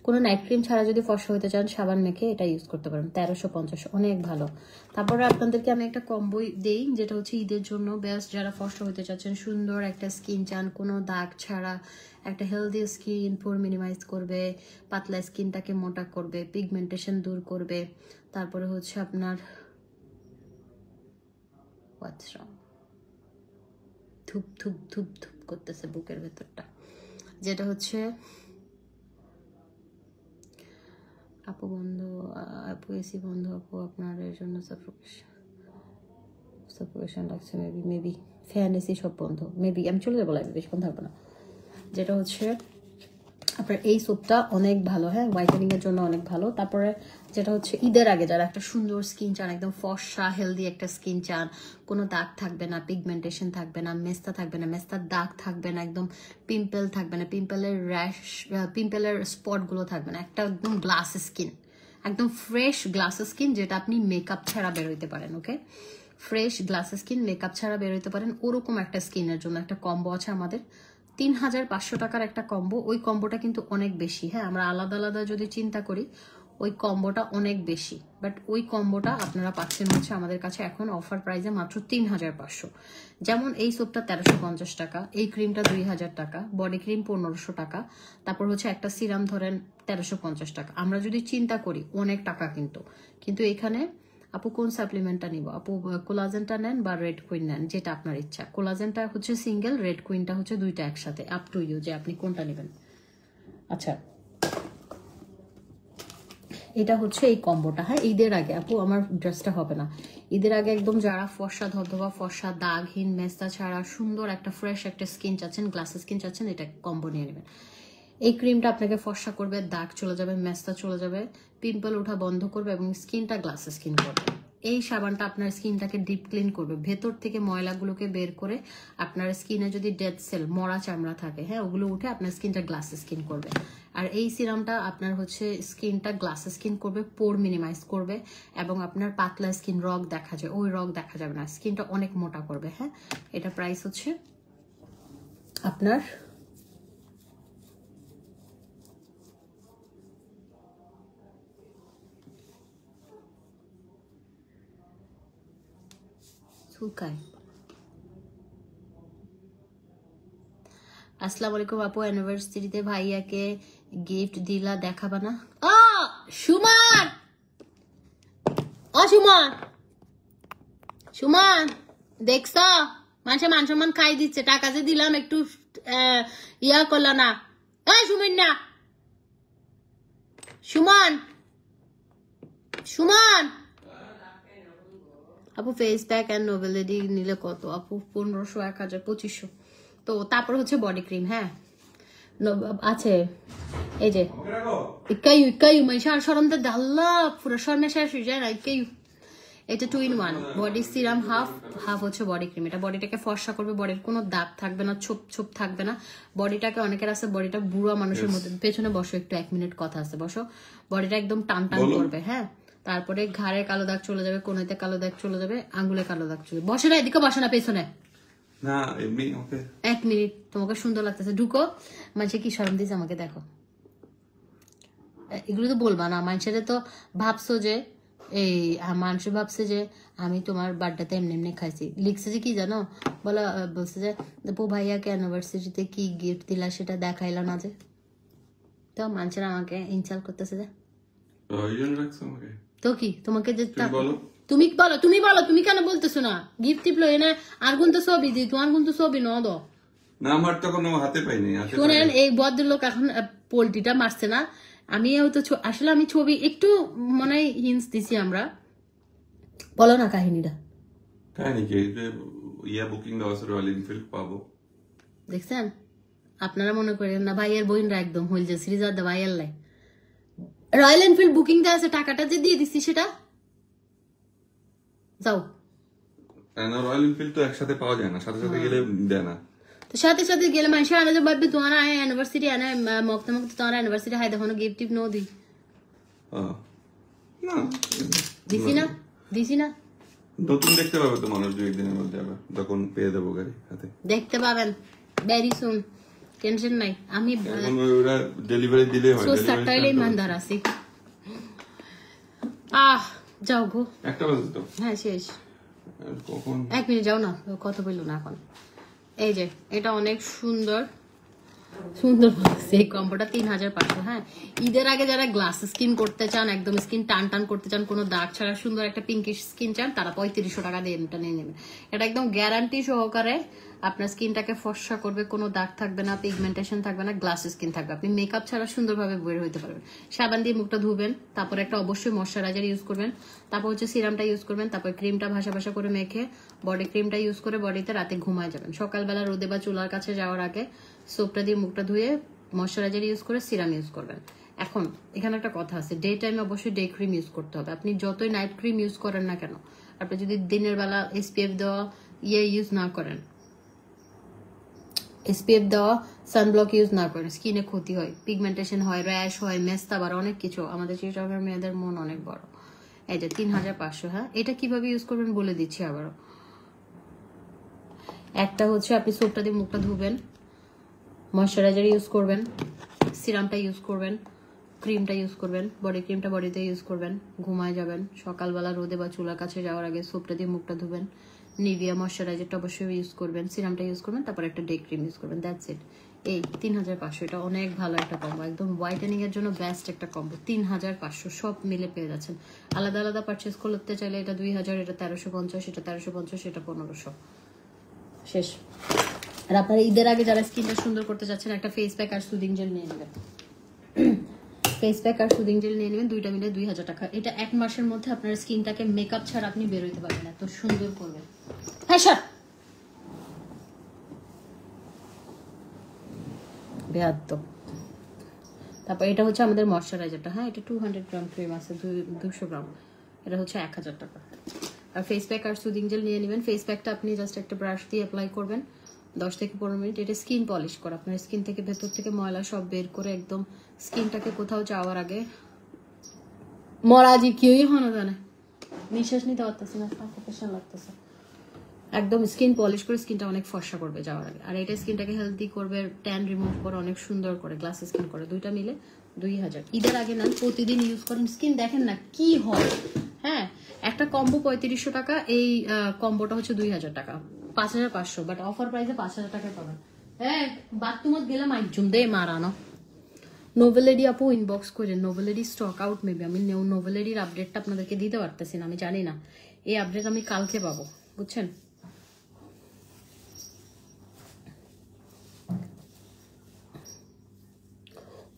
কোনো নাইট ক্রিম ছাড়া যদি ফর্সা হতে চান, সাবান মেখে এটা ইউজ করতে পারেন। 1350, অনেক ভালো। তারপরে আপনাদেরকে আমি একটা কম্বো দেই, যেটা হচ্ছে ঈদের জন্য বেস্ট। যারা ফর্সা হতে চাচ্ছেন, সুন্দর একটা স্কিন চান, কোনো দাগ ছাড়া, একটা হেলদি স্কিন, পোর মিনিমাইজ করবে, পাতলা স্কিনটাকে মোটা করবে, পিগমেন্টেশন দূর করবে, তারপরে হচ্ছে আপনার ধুপ ধুপ ধুপ ধুপ করতেছে বুকের ভেতরটা, যেটা হচ্ছে আপু এসি বন্ধ, আপু আপনার এর জন্য সাফোকেশন লাগছে মেবি ফ্যান এসি সব বন্ধ মেবি আমি চলে যাবো লাইভে বেশিক্ষণ থাকবো না যেটা হচ্ছে আপনার এই সোপটা অনেক ভালো হ্যাঁ হোয়াইটেনিং এর জন্য অনেক ভালো তারপরে যেটা হচ্ছে ঈদের আগে যারা একটা সুন্দর স্কিন চান একদম ফর্সা হেলদি একটা স্কিন চান কোনো দাগ থাকবে না পিগমেন্টেশন থাকবে না মেস্তা থাকবে না মেস্তার দাগ থাকবে না একদম পিম্পল থাকবে না পিম্পলের র্যাশ পিম্পলের স্পটগুলো থাকবে না একটা একদম গ্লাস স্কিন একদম ফ্রেশ গ্লাস স্কিন যেটা আপনি মেকআপ ছাড়া বেরোইতে পারেন ওকে ফ্রেশ গ্লাস স্কিন মেকআপ ছাড়া বেরোইতে পারেন ওরকম একটা স্কিনের জন্য একটা কম্বো আছে আমাদের 3500 টাকার একটা কম্বো ওই কম্বোটা কিন্তু অনেক বেশি হ্যাঁ আমরা আলাদা আলাদা যদি চিন্তা করি ওই কম্বোটা অনেক বেশি বাট ওই কম্বোটা আপনারা পাচ্ছেন হচ্ছে আমাদের কাছে এখন অফার প্রাইসে মাত্র 3500 যেমন এই সোপটা 1350 টাকা এই ক্রিমটা 2000 টাকা বডি ক্রিম 1500 টাকা তারপর হচ্ছে একটা সিরাম ধরেন 1350 টাকা আমরা যদি চিন্তা করি অনেক টাকা কিন্তু এখানে আপু কোন সাপ্লিমেন্টটা নিব আপু কোলাজেনটা নেন বা রেড কুইন নেন যেটা আপনার ইচ্ছা কোলাজেনটা হচ্ছে সিঙ্গেল রেড কুইনটা হচ্ছে দুইটা একসাথে আপ টু ইউ যে আপনি কোনটা নেবেন আচ্ছা এটা হচ্ছে এই কম্বোটা হ্যাঁ ঈদের আগে আপু আমার ড্রেসটা হবে না ঈদের আগে একদম যারা ফর্সা ধবধবা ফর্সা দাগহীন মেস্তা ছাড়া সুন্দর একটা ফ্রেশ একটা স্কিন চাচ্ছেন গ্লাস স্কিন চাচ্ছেন এটা কম্বো নিয়ে নেবেন এই ক্রিমটা আপনাকে ফর্সা করবে দাগ চলে যাবে মেস্তা চলে যাবে পিম্পল ওঠা বন্ধ করবে এবং স্কিনটা গ্লাস স্কিন করবে এই সাবানটা আপনার স্কিনটাকে ডিপ ক্লিন করবে ভেতর থেকে ময়লাগুলোকে বের করে আপনার স্কিনে যদি ডেড সেল মরা চামড়া থাকে হ্যাঁ ওগুলো উঠে আপনার স্কিনটা গ্লাস স্কিন করবে আর এই সিরামটা আপনার হচ্ছে স্কিনটা গ্লাস স্কিন করবে পোর মিনিমাইজ করবে এবং আপনার পাতলা স্কিন রগ দেখা যায় ওই রগ দেখা যাবে না স্কিনটা অনেক মোটা করবে হ্যাঁ এটা প্রাইস হচ্ছে আপনার আসসালামু আলাইকুম আপু অ্যানিভার্সারিতে ভাইয়াকে গিফট দিলা দেখাবা না সুমান সুমান দেখছ মানুষে মান সম্মান খাই দিচ্ছে টাকা যে দিলাম একটু ইয়া করলো না সুমিন না সুমান আপু ফেস প্যাক এন্ড নোভেলিটি নিলে কত আপু 1500 1000 2500 তো তারপর হচ্ছে বডি ক্রিম হ্যাঁ আছে এই যে ইকাইউ মাইশা শরমতে ডাল্লা পুরো শর্মে শেষ হয়ে যায় না ইকাইউ এটা 2 in 1 বডি সিরাম হাফ হচ্ছে বডি ক্রিম এটা বডিটাকে ফর্সা করবে বডির কোনো দাগ থাকবে না ছোপ থাকবে না বডিটাকে অনেকের আছে বডিটা বুড়া মানুষের মতো পেছনে বসো একটু 1 মিনিট কথা আছে বসো বডিটা একদম টান করবে হ্যাঁ তারপরে ঘাড়ে কালো দাগ চলে যাবে কোণেতে কালো দাগ চলে যাবে আঙ্গুলে কালো দাগ চলে বসে না এদিকে বসে না পেছনে না এমনি ওকে 1 মিনিট তোমাকে সুন্দর লাগতেছে ঢুকো মানুষে কি শরম দিয়েছে আমাকে দেখো এগুলো তো বলবা না মানুষের তো ভাবছো যে এই মানুষ ভাবছে যে আমি তোমার বার্থডেতে এমনি খাইছি লিখছে যে কি জানো বলছে যে ভাইয়াকে অ্যানিভার্সারিতে কি গিফট দিলা সেটা দেখাইলা না যে তো মানুষের আমাকে ইনসাল্ট করতেছে যে তো কি তোমাকে যে তুমি বলো তুমি কেন বলতেছো না গিফট টিপলো এনে আর কোন তো ছবি দি তোমার কোন তো ছবি ন দো না আমার তো কোনো হাতে পাইনি শুনেন এই ভদ্রলোক এখন পোল্ট্রিটা মারছে না আমি আসলে আমি ছবি একটু মনে হয় হিন্টস দিছি আমরা বলো না কাহিনীটা কাহিনী কি ইয়া বুকিং দেওয়া আছে রয়্যাল এনফিল্ড পাবো দেখছেন আপনারা মনে করেন না ভাইয়ের বোনরা একদম হইল যে শ্রীজাত ভাইয়ের লাই রয়্যাল এনফিল্ড বুকিং দেওয়া আছে টাকাটা যে দিয়ে দিচ্ছি সেটা যাও না রয়্যাল এনফিল্ড তো একসাথে পাওয়া যায় না সাথে সাথে গেলে দেয় না তো সাথে সাথে গেলে মানুষের আনে যে ভাববে তোমার অ্যানিভার্সারি আনে মক্ত তোমার অ্যানিভার্সারি হাই দেখো গিফট টিপ নো দি দিছি না নতুন দেখতে পাবে তো মানুষ 2 দিনের মধ্যে আবার তখন পেয়ে দেবো গাড়ি হাতে দেখতে পাবেন ভেরি সুন টেনশন নাই আমি ওরা ডেলিভারি দিলে হয় সো সাটাইলে ইমানদার আছি যাও গো একটা বাজে তো হ্যাঁ শেষ কখন 1 মিনিট যাও না কথা বললো না এখন এই যে এটা অনেক সুন্দর সুন্দর সেই কম্বোটা 3500। হ্যাঁ, ঈদের আগে যারা গ্লাস স্কিন করতে চান, একদম স্কিন টান টান করতে চান, কোনো দাগ ছাড়া সুন্দর একটা পিঙ্কিশ স্কিন চান, তারা 3500 টাকা দিয়ে এটা নিয়ে নেবেন। এটা একদম গ্যারান্টি সহকারে আপনার স্কিনটাকে ফর্সা করবে, কোনো দাগ থাকবে না, পিগমেন্টেশন থাকবে না, গ্লাস স্কিন থাকবে, আপনি মেকআপ ছাড়া সুন্দরভাবে বের হইতে পারবেন। সাবান দিয়ে মুখটা ধুবেন, তারপর একটা অবশ্যই ময়শ্চারাইজার ইউজ করবেন, তারপর হচ্ছে সিরামটা ইউজ করবেন, তারপর ক্রিমটা ভাসা ভাসা করে মেখে বডি ক্রিমটা ইউজ করে বডিতে রাতে ঘুমায় যাবেন। সকালবেলা রোদে বা চুলার কাছে যাওয়ার আগে সোপটা দিয়ে মুখটা ধুয়ে ময়শ্চারাইজার ইউজ করে সিরাম ইউজ করবেন। এখন এখানে একটা কথা আছে, ডে টাইমে অবশ্যই ডে ক্রিম ইউজ করতে হবে। আপনি যতই নাইট ক্রিম ইউজ করেন না কেন, আপনি যদি দিনের বেলা এসপিএফ দেওয়া ইউজ না করেন, এসপিএফ দেওয়া সানব্লক ইউজ না করেন, স্কিনে ক্ষতি হয়, পিগমেন্টেশন হয়, র্যাশ হয়, মেস্তা, আবার অনেক কিছু। আমাদের চিটাগংয়ের মেয়েদের মন অনেক বড়। এই যে 3500। হ্যাঁ, এটা কিভাবে ইউজ করবেন বলে দিচ্ছি আবারও। একটা হচ্ছে আপনি সোপটা দিয়ে মুখটা ধুবেন, ময়শ্চারাইজার ইউজ করবেন, সিরামটা ইউজ করবেন, ক্রিমটা ইউজ করবেন, বডি ক্রিমটা বডিতে ইউজ করবেন, ঘুমায় যাবেন। সকালবেলা রোদে বা চুলার কাছে যাওয়ার আগে সোপটা দিয়ে মুখটা ধুবেন, নিভিয়া ময়শ্চারাইজারটা অবশ্যই ইউজ করবেন, সিরামটা ইউজ করবেন, তারপর একটা ডে ক্রিম ইউজ করবেন। That's it. এই 3500, এটা অনেক ভালো একটা কম্বো, একদম হোয়াইটেনিং এর জন্য বেস্ট একটা কম্বো। 3500 সব মিলে পেয়ে যাচ্ছেন। আলাদা আলাদা পারচেস করতে চাইলে এটা 2000, এটা 1350, এটা 1350, এটা 1500। শেষ। আর আপনারা ঈদের আগে যারা স্কিনটা সুন্দর করতে চাচ্ছেন, একটা ফেস প্যাক আর সুদিং জেল নিয়ে নেবেন। ফেস প্যাক আর সুদিং জেল নিয়ে নেবেন, দুইটা মিলে 2000 টাকা। এটা 1 মাসের মধ্যে আপনার স্কিনটাকে মেকআপ ছাড়া আপনি বের হইতে পারবেন, এত সুন্দর করবে। হ্যাঁ স্যার, বেয়াদ্দ। তারপর এটা হচ্ছে আমাদের ময়শ্চারাইজারটা। হ্যাঁ, এটা 200 গ্রাম ক্রিম আছে, 200 গ্রাম, এটা হচ্ছে 1000 টাকা। আর ফেস প্যাক আর সুদিং জেল নিয়ে নেবেন। ফেস প্যাকটা আপনি জাস্ট একটা ব্রাশ দিয়ে অ্যাপ্লাই করবেন 10 থেকে 15 মিনিট। এটা স্কিন পলিশ করা, আপনার স্কিন থেকে ভেতর থেকে ময়লা সব বের করে একদম স্কিনটাকে কোথাও যাওয়ার আগে মরাজি কেউই হনো জানে, নিঃশ্বাস নিতে পারতেছে না, সাফোকেশন লাগতেছে, একদম স্কিন পলিশ করে স্কিনটা অনেক ফর্সা করবে যাওয়ার আগে। আর এটা স্কিনটাকে হেলদি করবে, ট্যান রিমুভ করে অনেক সুন্দর করে, গ্লাস স্কিন করে। দুইটা মিলে 2000। ঈদের আগে না, প্রতিদিন ইউজ করেন, স্কিন দেখেন না কি হয়। হ্যাঁ, একটা কম্বো 3500 টাকা, এই কম্বোটা হচ্ছে 2000 টাকা, 5500, বাট অফার প্রাইসে 5000 টাকায় পাবেন। হ্যাঁ, বাথরুমত গেলাম আইজুম দে মারানো। নোভেলেডি আপু ইনবক্স করে, নোভেলেডি স্টক আউট মেবি। আমি নোভেলেডির আপডেটটা আপনাদেরকে দিতে পারতেছি না, আমি জানি না। এই আপডেট আমি কালকে পাবো, বুঝছেন।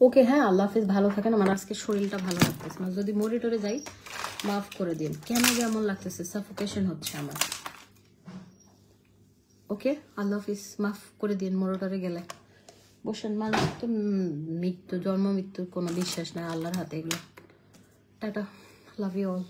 ওকে, হ্যাঁ, আল্লাহ হাফিজ, ভালো থাকেন। আমার আজকে শরীরটা ভালো লাগতেছে না, যদি মরে টরে যাই মাফ করে দিন। কেন কেমন লাগতেছে, সাফোকেশন হচ্ছে আমার। ওকে, আল্লাহ হাফিজ, মাফ করে দিন মরে টরে গেলে। বসেন, মানুষ তো মৃত্যু, জন্ম মৃত্যুর কোনো বিশ্বাস নাই, আল্লাহর হাতে এগুলো। Tata, love you all.